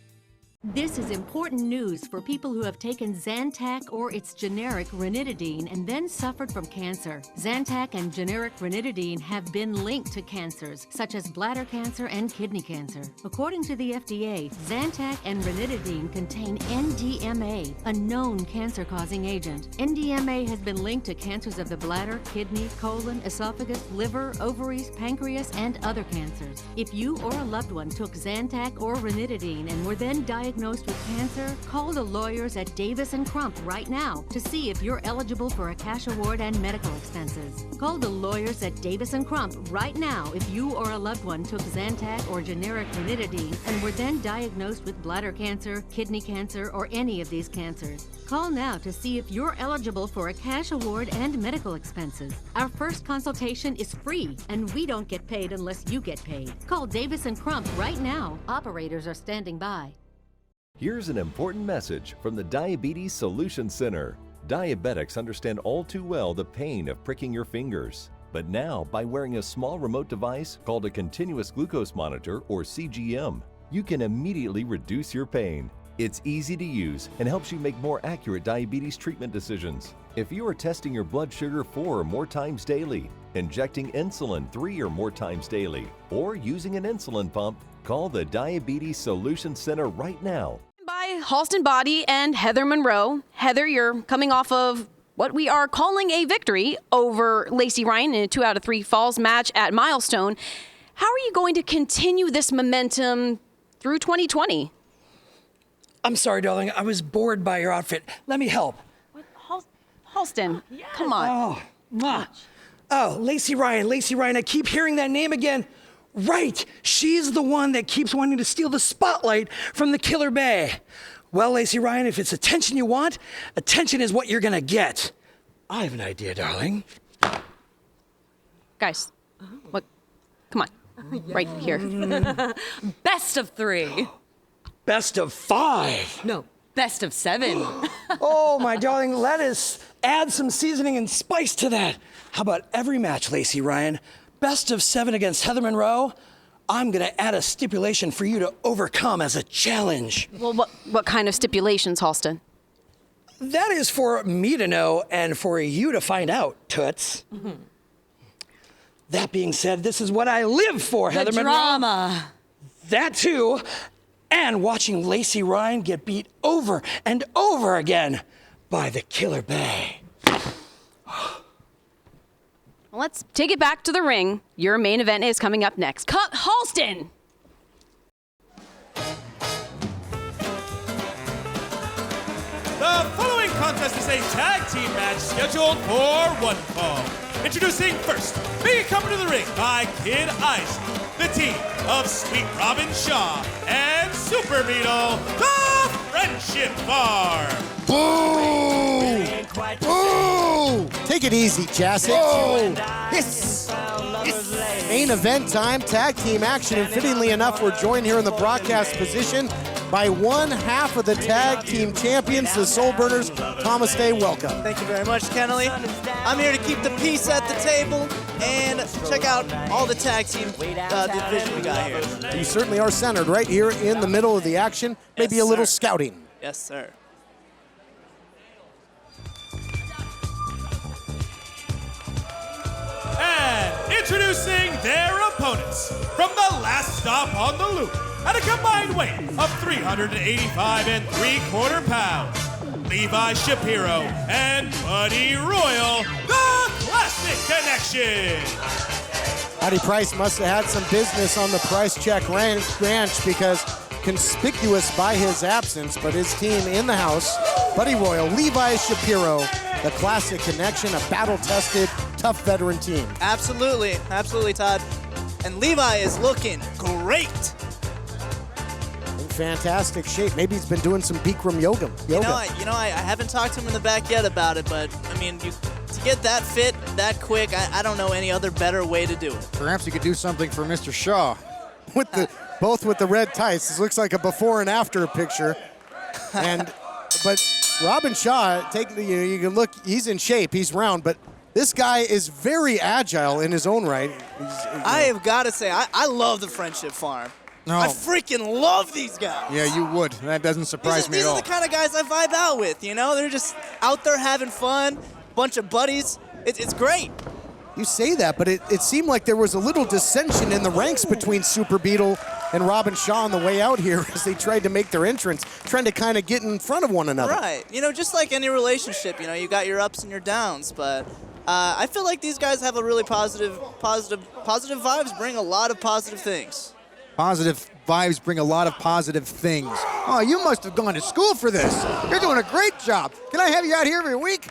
This is important news for people who have taken Zantac or its generic ranitidine and then suffered from cancer. Zantac and generic ranitidine have been linked to cancers, such as bladder cancer and kidney cancer. According to the FDA, Zantac and ranitidine contain NDMA, a known cancer-causing agent. NDMA has been linked to cancers of the bladder, kidney, colon, esophagus, liver, ovaries, pancreas, and other cancers. If you or a loved one took Zantac or ranitidine and were then diagnosed with cancer, call the lawyers at Davis & Crump right now to see if you're eligible for a cash award and medical expenses. Call the lawyers at Davis & Crump right now if you or a loved one took Zantac or generic ranitidine and were then diagnosed with bladder cancer, kidney cancer, or any of these cancers. Call now to see if you're eligible for a cash award and medical expenses. Our first consultation is free, and we don't get paid unless you get paid. Call Davis & Crump right now. Operators are standing by. Here's an important message from the Diabetes Solution Center. Diabetics understand all too well the pain of pricking your fingers. But now, by wearing a small remote device called a continuous glucose monitor, or CGM, you can immediately reduce your pain. It's easy to use and helps you make more accurate diabetes treatment decisions. If you are testing your blood sugar 4 or more times daily, injecting insulin 3 or more times daily, or using an insulin pump, call the Diabetes Solution Center right now. By Halston Body and Heather Monroe. Heather, you're coming off of what we are calling a victory over Lacey Ryan in a 2 out of 3 falls match at Milestone. How are you going to continue this momentum through 2020? I'm sorry, darling. I was bored by your outfit. Let me help. Halston, come on. Oh, mwah. Oh, Lacey Ryan. Lacey Ryan. I keep hearing that name again. Right. She's the one that keeps wanting to steal the spotlight from the Killer Bay. Well, Lacey Ryan, if it's attention you want, attention is what you're going to get. I have an idea, darling. Guys, what? Come on. Right here. Best of 3. Best of 5. No, best of 7. Oh, my darling, let us add some seasoning and spice to that. How about every match, Lacey Ryan? Best of 7 against Heather Monroe. I'm going to add a stipulation for you to overcome as a challenge. Well, what kind of stipulations, Halston? That is for me to know and for you to find out, Toots. Mm-hmm. That being said, this is what I live for, Heather Monroe. Drama. That too. And watching Lacey Ryan get beat over and over again by the Killer Bay. Let's take it back to the ring. Your main event is coming up next. Cut Halston! The following contest is a tag team match scheduled for one fall. Introducing first, being accompanied to the ring by Kid Ice, the team of Sweet Robin Shaw and Super Beetle, the Friendship Bar. Boo! Boo! Take it easy, Jessica. Oh, Yes. Main event time, tag team action, and fittingly enough, we're joined here in the broadcast position by one half of the tag team champions, the Soul Burners. Thomas Day, welcome. Thank you very much, Kennelly. I'm here to keep the peace at the table and check out all the tag team division we got here. You certainly are centered right here in the middle of the action. Maybe Yes, a little sir. scouting. Yes, sir. And introducing their opponents from the last stop on the loop at a combined weight of 385 3/4 pounds, Levi Shapiro and Buddy Royal, the Classic Connection. Howdy Price must have had some business on the Price Check Ranch because conspicuous by his absence, but his team in the house, Buddy Royal, Levi Shapiro, the Classic Connection, a battle-tested, tough veteran team. Absolutely, absolutely, Todd. And Levi is looking great. In fantastic shape. Maybe he's been doing some Bikram yoga. I haven't talked to him in the back yet about it, but I mean, to get that fit, that quick, I don't know any other better way to do it. Perhaps you could do something for Mr. Shaw. Both with the red tights. This looks like a before and after picture. But Robin Shaw, you can look, he's in shape, he's round, but this guy is very agile in his own right. I have got to say, I love the Friendship Farm. No. I freaking love these guys. Yeah, you would. That doesn't surprise me at all. These are the kind of guys I vibe out with, you know? They're just out there having fun, bunch of buddies. It's great. You say that, but it seemed like there was a little dissension in the ranks between Super Beetle and Robin Shaw on the way out here as they tried to make their entrance, trying to kind of get in front of one another. Right. You know, just like any relationship, you got your ups and your downs, but I feel like these guys have a really positive vibes, bring a lot of positive things. Positive vibes bring a lot of positive things. Oh, you must have gone to school for this. You're doing a great job. Can I have you out here every week?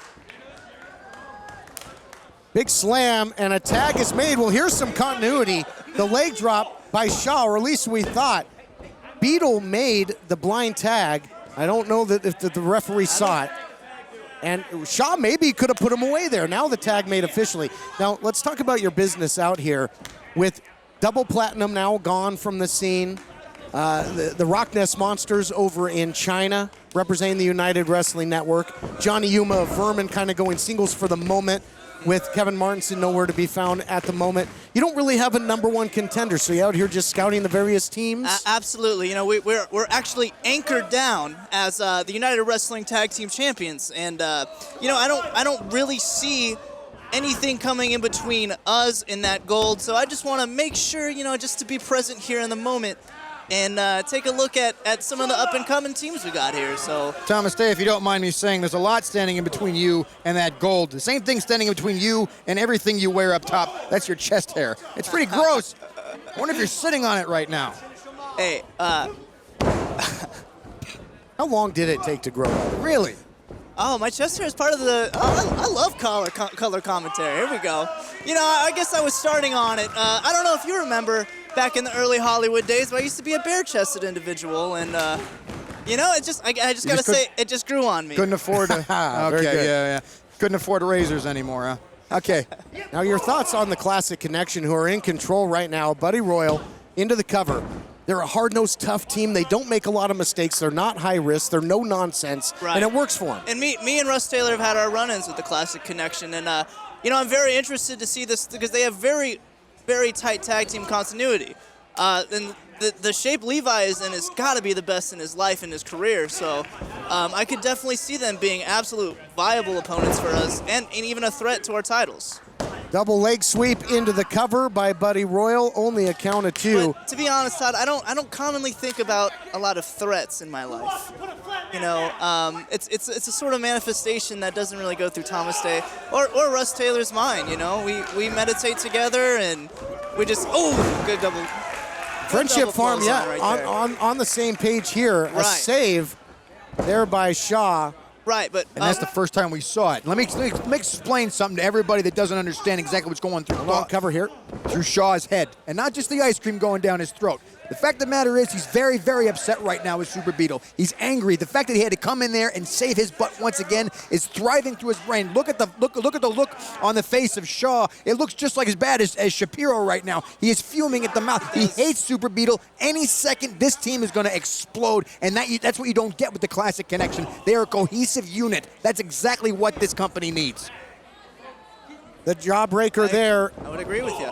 Big slam, and a tag is made. Well, here's some continuity. The leg drop by Shaw, or at least we thought. Beetle made the blind tag. I don't know that if the referee saw it. And Shaw maybe could have put him away there. Now the tag made officially. Now, let's talk about your business out here with Double Platinum now gone from the scene. The Rock Nest Monsters over in China, representing the United Wrestling Network. Johnny Yuma of Vermin kind of going singles for the moment. with Kevin Martinson nowhere to be found at the moment. You don't really have a number one contender, so you're out here just scouting the various teams? Absolutely. You know, we're actually anchored down as the United Wrestling Tag Team Champions, and you know, I don't really see anything coming in between us and that gold. So I just want to make sure, you know, just to be present here in the moment and take a look at some of the up-and-coming teams we got here. So, Thomas Day, if you don't mind me saying, there's a lot standing in between you and that gold. The same thing standing in between you and everything you wear up top. That's your chest hair. It's pretty gross. I wonder if you're sitting on it right now. Hey, how long did it take to grow? Really? Oh, my chest hair is part of the. I love color commentary. Here we go. You know, I guess I was starting on it. I don't know if you remember back in the early Hollywood days, but I used to be a bare-chested individual, and you know, I just gotta say, it just grew on me. Couldn't afford to. Okay, yeah. Couldn't afford razors anymore, huh? Okay. Now your thoughts on the Classic Connection, who are in control right now. Buddy Royal into the cover. They're a hard-nosed, tough team. They don't make a lot of mistakes. They're not high risk. They're no nonsense, right. And it works for them. And me and Russ Taylor have had our run-ins with the Classic Connection, and you know, I'm very interested to see this because they have very, very tight tag team continuity. And the shape Levi is in has got to be the best in his life and his career. So I could definitely see them being absolute viable opponents for us, and even a threat to our titles. Double leg sweep into the cover by Buddy Royal, only a count of two. But to be honest, Todd, I don't commonly think about a lot of threats in my life. You know, it's a sort of manifestation that doesn't really go through Thomas Day or Russ Taylor's mind. You know, we meditate together and we just good double. Friendship Farm, yeah, right on the same page here. Right. A save there by Shaw. Right, but and that's the first time we saw it. Let me explain something to everybody that doesn't understand exactly what's going through. Long cover here. Through Shaw's head, and not just the ice cream going down his throat. The fact of the matter is he's very, very upset right now with Super Beetle. He's angry. The fact that he had to come in there and save his butt once again is thriving through his brain. Look at the look on the face of Shaw. It looks just like as bad as Shapiro right now. He is fuming at the mouth. He hates Super Beetle. Any second, this team is going to explode, and that's what you don't get with the Classic Connection. They are a cohesive unit. That's exactly what this company needs. The jawbreaker there. I would agree with you.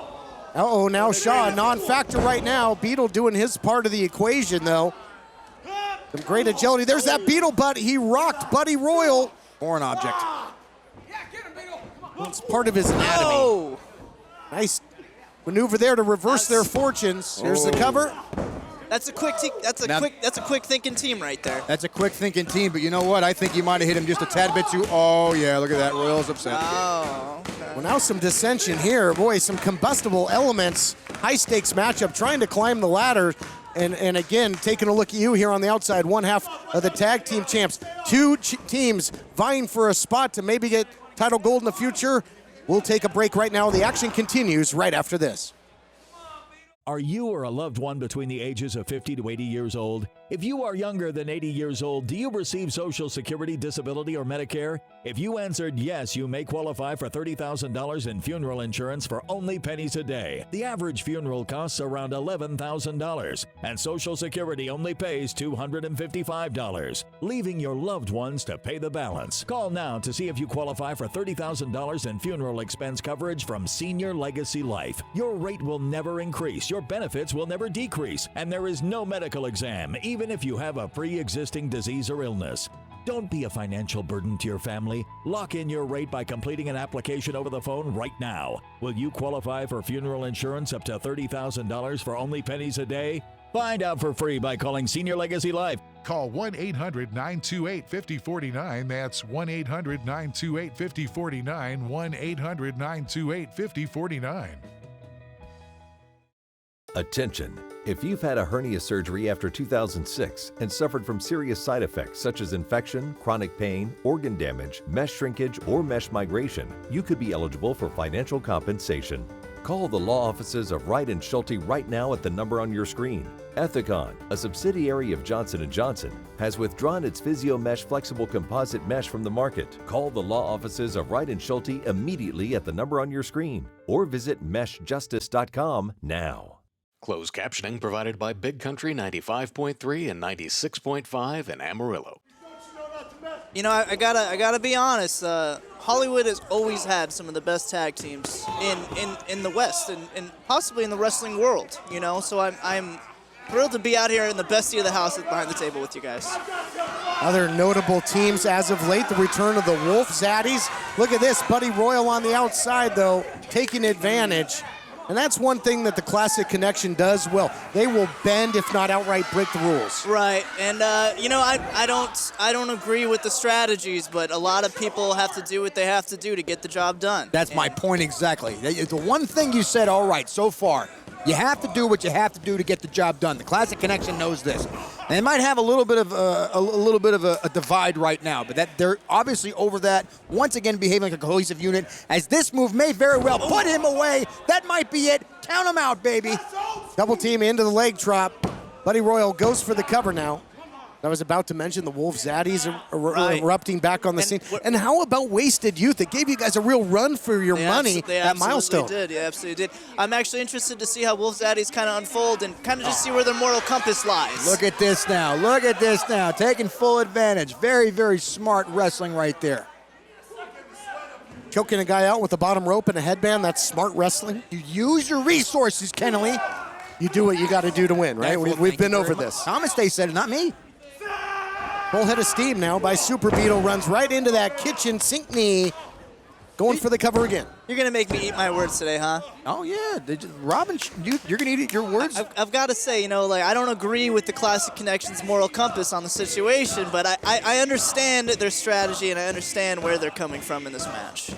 Uh-oh, now Shaw, non-factor right now. Beetle doing his part of the equation, though. Some great agility. There's that Beetle butt. He rocked Buddy Royal. Foreign object. Well, it's part of his anatomy. Oh. Nice maneuver there to reverse their fortunes. Here's the cover. That's a quick thinking team right there. That's a quick thinking team, but you know what? I think you might have hit him just a tad bit too. Oh yeah, look at that. Royal's upset. Oh. Okay. Well, now some dissension here. Boy, some combustible elements. High stakes matchup, trying to climb the ladder. And again, taking a look at you here on the outside, one half of the tag team champs. Two teams vying for a spot to maybe get title gold in the future. We'll take a break right now. The action continues right after this. Are you or a loved one between the ages of 50 to 80 years old? If you are younger than 80 years old, do you receive Social Security, disability, or Medicare? If you answered yes, you may qualify for $30,000 in funeral insurance for only pennies a day. The average funeral costs around $11,000, and Social Security only pays $255, leaving your loved ones to pay the balance. Call now to see if you qualify for $30,000 in funeral expense coverage from Senior Legacy Life. Your rate will never increase, your benefits will never decrease, and there is no medical exam, even if you have a pre-existing disease or illness. Don't be a financial burden to your family. Lock in your rate by completing an application over the phone right now. Will you qualify for funeral insurance up to $30,000 for only pennies a day? Find out for free by calling Senior Legacy Life. Call 1-800-928-5049. That's 1-800-928-5049. 1-800-928-5049. Attention! If you've had a hernia surgery after 2006 and suffered from serious side effects such as infection, chronic pain, organ damage, mesh shrinkage, or mesh migration, you could be eligible for financial compensation. Call the law offices of Wright & Schulte right now at the number on your screen. Ethicon, a subsidiary of Johnson & Johnson, has withdrawn its Physio-Mesh flexible composite mesh from the market. Call the law offices of Wright & Schulte immediately at the number on your screen or visit meshjustice.com now. Closed captioning provided by Big Country 95.3 and 96.5 in Amarillo. Don't you know not to mess You know, I gotta be honest. Hollywood has always had some of the best tag teams in the West and possibly in the wrestling world. You know, so I'm thrilled to be out here in the best seat of the house behind the table with you guys. Other notable teams as of late, the return of the Wolf Zaddies. Look at this, Buddy Royal on the outside, though, taking advantage. And that's one thing that the Classic Connection does well. They will bend, if not outright break the rules. Right, and you know, I don't agree with the strategies, but a lot of people have to do what they have to do to get the job done. That's my point exactly. The one thing you said all right so far, you have to do what you have to do to get the job done. The Classic Connection knows this. And they might have a little bit of a divide right now, but that they're obviously over that. Once again, behaving like a cohesive unit. As this move may very well put him away. That might be it. Count him out, baby. Double team into the leg drop. Buddy Royal goes for the cover now. I was about to mention the Wolf Zaddies erupting back on the scene. And how about Wasted Youth? It gave you guys a real run for your money at Milestone. They absolutely did. I'm actually interested to see how Wolf Zaddies kind of unfold and kind of just see where their moral compass lies. Look at this now. Look at this now. Taking full advantage. Very, very smart wrestling right there. Choking a guy out with the bottom rope and a headband, that's smart wrestling. You use your resources, Kennelly. You do what you got to do to win, right? We've been over this. Thomas Day said it, not me. Full head of steam now by Super Beetle, runs right into that kitchen sink knee. Going for the cover again. You're going to make me eat my words today, huh? Oh, yeah. Robin, you're going to eat your words? I've got to say, you know, like, I don't agree with the Classic Connection's moral compass on the situation, but I understand their strategy and I understand where they're coming from in this match.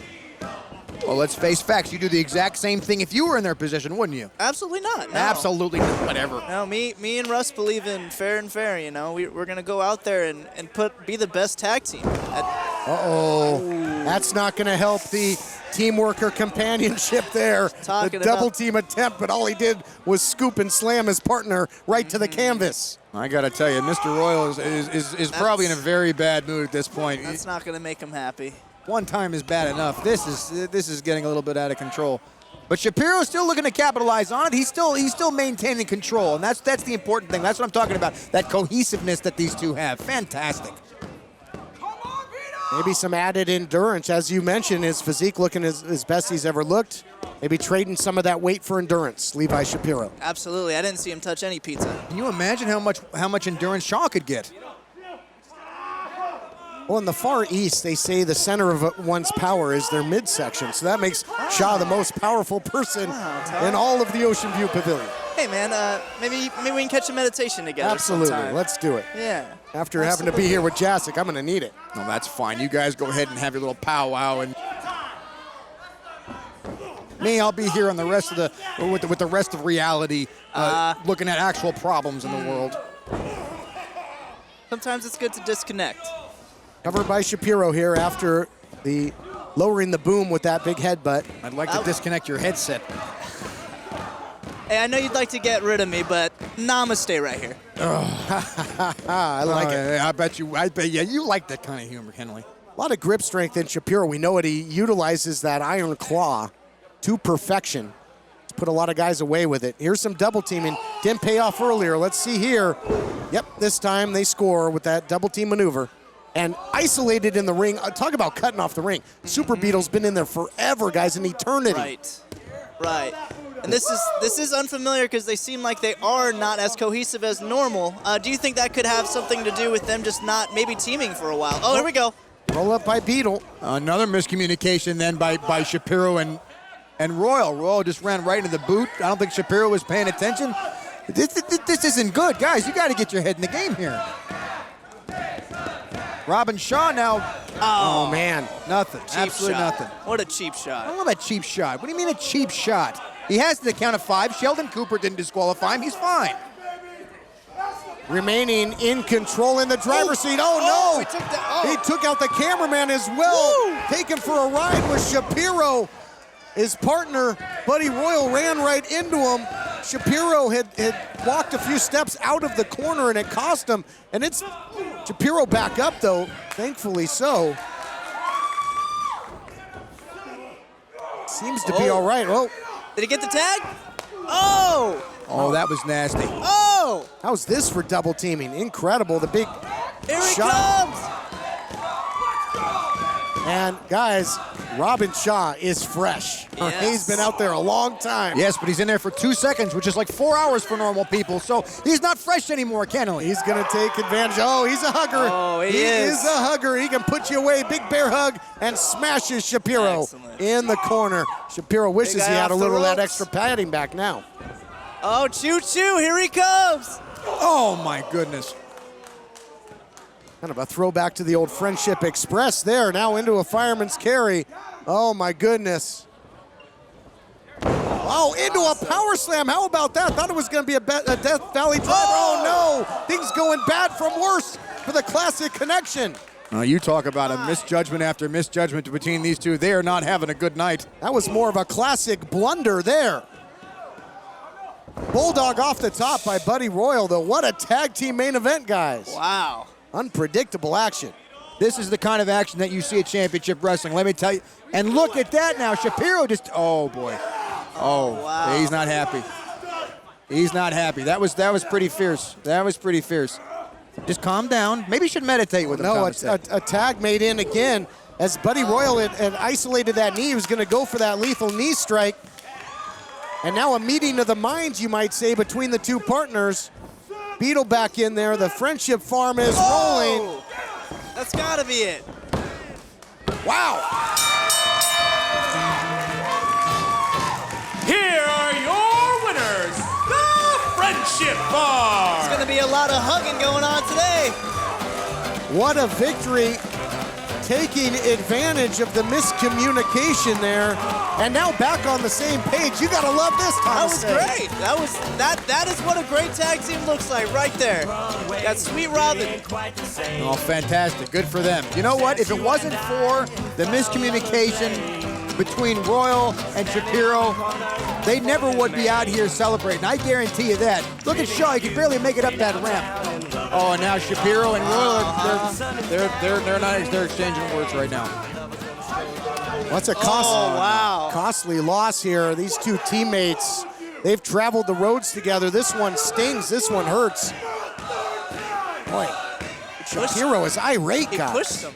Well, let's face facts. You do the exact same thing if you were in their position, wouldn't you? Absolutely not. No. Absolutely not. Whatever. No, me and Russ believe in fair and fair, you know. We're going to go out there and be the best tag team. Uh-oh. That's not going to help the teamwork or companionship there. The double team attempt, but all he did was scoop and slam his partner right to the canvas. I got to tell you, Mr. Royal is probably in a very bad mood at this point. That's not going to make him happy. One time is bad enough. This is getting a little bit out of control. But Shapiro's still looking to capitalize on it. He's still maintaining control, and that's the important thing. That's what I'm talking about, that cohesiveness that these two have. Fantastic. Maybe some added endurance. As you mentioned, his physique looking as best he's ever looked. Maybe trading some of that weight for endurance, Levi Shapiro. Absolutely. I didn't see him touch any pizza. Can you imagine how much endurance Shaw could get? Well, in the Far East, they say the center of one's power is their midsection. So that makes Shaw the most powerful person in all of the Ocean View Pavilion. Hey, man, maybe we can catch a meditation together Absolutely. sometime. Let's do it. Yeah. After having to be here with Jacek, I'm going to need it. No, that's fine. You guys go ahead and have your little powwow. And me, I'll be here on the rest of with the rest of reality, looking at actual problems in the world. Sometimes it's good to disconnect. Covered by Shapiro here after the lowering the boom with that big headbutt. I'd like to disconnect your headset. Hey, I know you'd like to get rid of me, but namaste right here. I like it. I bet you like that kind of humor, Henley. A lot of grip strength in Shapiro. We know it. He utilizes that iron claw to perfection. He's put a lot of guys away with it. Here's some double teaming. Didn't pay off earlier. Let's see here. Yep, this time they score with that double team maneuver. And isolated in the ring. Talk about cutting off the ring. Super Beetle's been in there forever, guys, an eternity. Right. And this is unfamiliar because they seem like they are not as cohesive as normal. Do you think that could have something to do with them just not maybe teaming for a while? Oh, here we go. Roll up by Beetle. Another miscommunication then by Shapiro and Royal. Royal just ran right into the boot. I don't think Shapiro was paying attention. This isn't good, guys. You got to get your head in the game here. Robin Shaw now. Oh man. Nothing. Cheap Absolutely shot. nothing. What a cheap shot. I don't know about cheap shot. What do you mean a cheap shot? He has the count of 5. Sheldon Cooper didn't disqualify him. He's fine. Remaining in control in the driver's seat. Oh no! He took out the cameraman as well. Taken for a ride with Shapiro. His partner, Buddy Royal, ran right into him. Shapiro had walked a few steps out of the corner and it cost him. And it's Shapiro back up though, thankfully so. Seems to be all right. Oh. Did he get the tag? Oh! Oh, that was nasty. Oh! How's this for double teaming? Incredible. The big Here he shot. comes! And guys, Robin Shaw is fresh. Yes. He's been out there a long time. Yes, but he's in there for 2 seconds, which is like 4 hours for normal people. So he's not fresh anymore, Kennelly. He's going to take advantage. Oh, he's a hugger. Oh, he is. a hugger. He can put you away. Big bear hug and smashes Shapiro in the corner. Shapiro wishes he had a little of that extra padding back now. Oh, choo-choo, here he comes. Oh, my goodness. Kind of a throwback to the old Friendship Express there. Now into a fireman's carry. Oh, my goodness. Oh, into a power slam. How about that? Thought it was going to be a Death Valley driver. Oh, no. Things going bad from worse for the Classic Connection. You talk about a misjudgment after misjudgment between these two. They are not having a good night. That was more of a classic blunder there. Bulldog off the top by Buddy Royal, though. What a tag team main event, guys. Wow. Unpredictable action. This is the kind of action that you see at Championship Wrestling, let me tell you. And look at that now. Shapiro just, oh, boy. Oh, wow. He's not happy. He's not happy. That was pretty fierce. That was pretty fierce. Just calm down. Maybe you should meditate with him. No, a tag made in again as Buddy Royal had isolated that knee. He was going to go for that lethal knee strike. And now a meeting of the minds, you might say, between the two partners. Beetle back in there. The Friendship Farm is rolling. That's got to be it. Wow. Here are your winners, the Friendship Farm. There's going to be a lot of hugging going on today. What a victory, taking advantage of the miscommunication there, and now back on the same page. You gotta love this, Thomas. That was great. That is what a great tag team looks like right there. Got Sweet Robin. Oh, fantastic. Good for them. You know what? If it wasn't for the miscommunication between Royal and Shapiro, they never would be out here celebrating. I guarantee you that. Look at Shaw. He can barely make it up that ramp. Oh, and now Shapiro and Royal, they're exchanging words right now. What's a costly loss here. These two teammates, they've traveled the roads together. This one stings, this one hurts. Boy, Shapiro is irate, guys. He pushed him.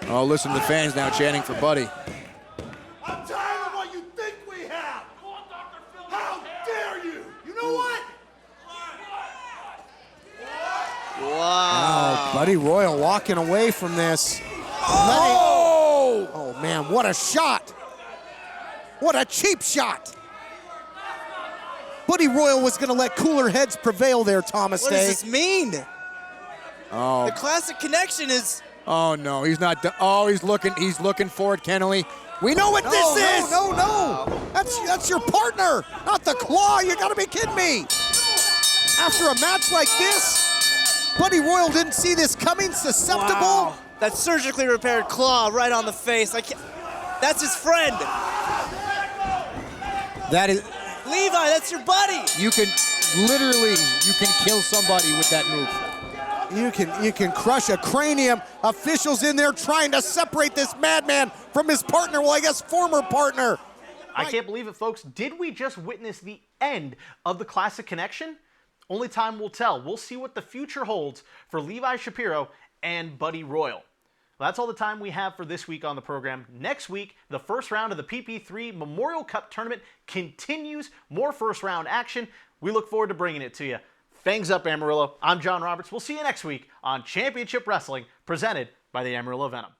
Oh, listen to the fans now chanting for Buddy. I'm tired of what you think we have. How dare you? You know what? Wow. Buddy Royal walking away from this. Oh, man, what a shot. What a cheap shot. Buddy Royal was going to let cooler heads prevail there, Thomas What Day. does this mean? Oh. The Classic Connection is... Oh, no, he's not. He's looking for it, Kennelly. We know what this is. No. That's your partner, not the Claw. You got to be kidding me. After a match like this, Buddy Royal didn't see this coming, susceptible. Wow. That surgically repaired claw right on the face. That's his friend. That is... Levi, that's your buddy. You can kill somebody with that move. You can crush a cranium. Officials in there trying to separate this madman from his partner. Well, I guess former partner. I can't believe it, folks. Did we just witness the end of the Classic Connection? Only time will tell. We'll see what the future holds for Levi Shapiro and Buddy Royal. Well, that's all the time we have for this week on the program. Next week, the first round of the PP3 Memorial Cup Tournament continues. More first round action. We look forward to bringing it to you. Fangs up, Amarillo. I'm Jon Roberts. We'll see you next week on Championship Wrestling, presented by the Amarillo Venom.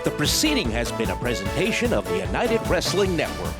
The proceeding has been a presentation of the United Wrestling Network.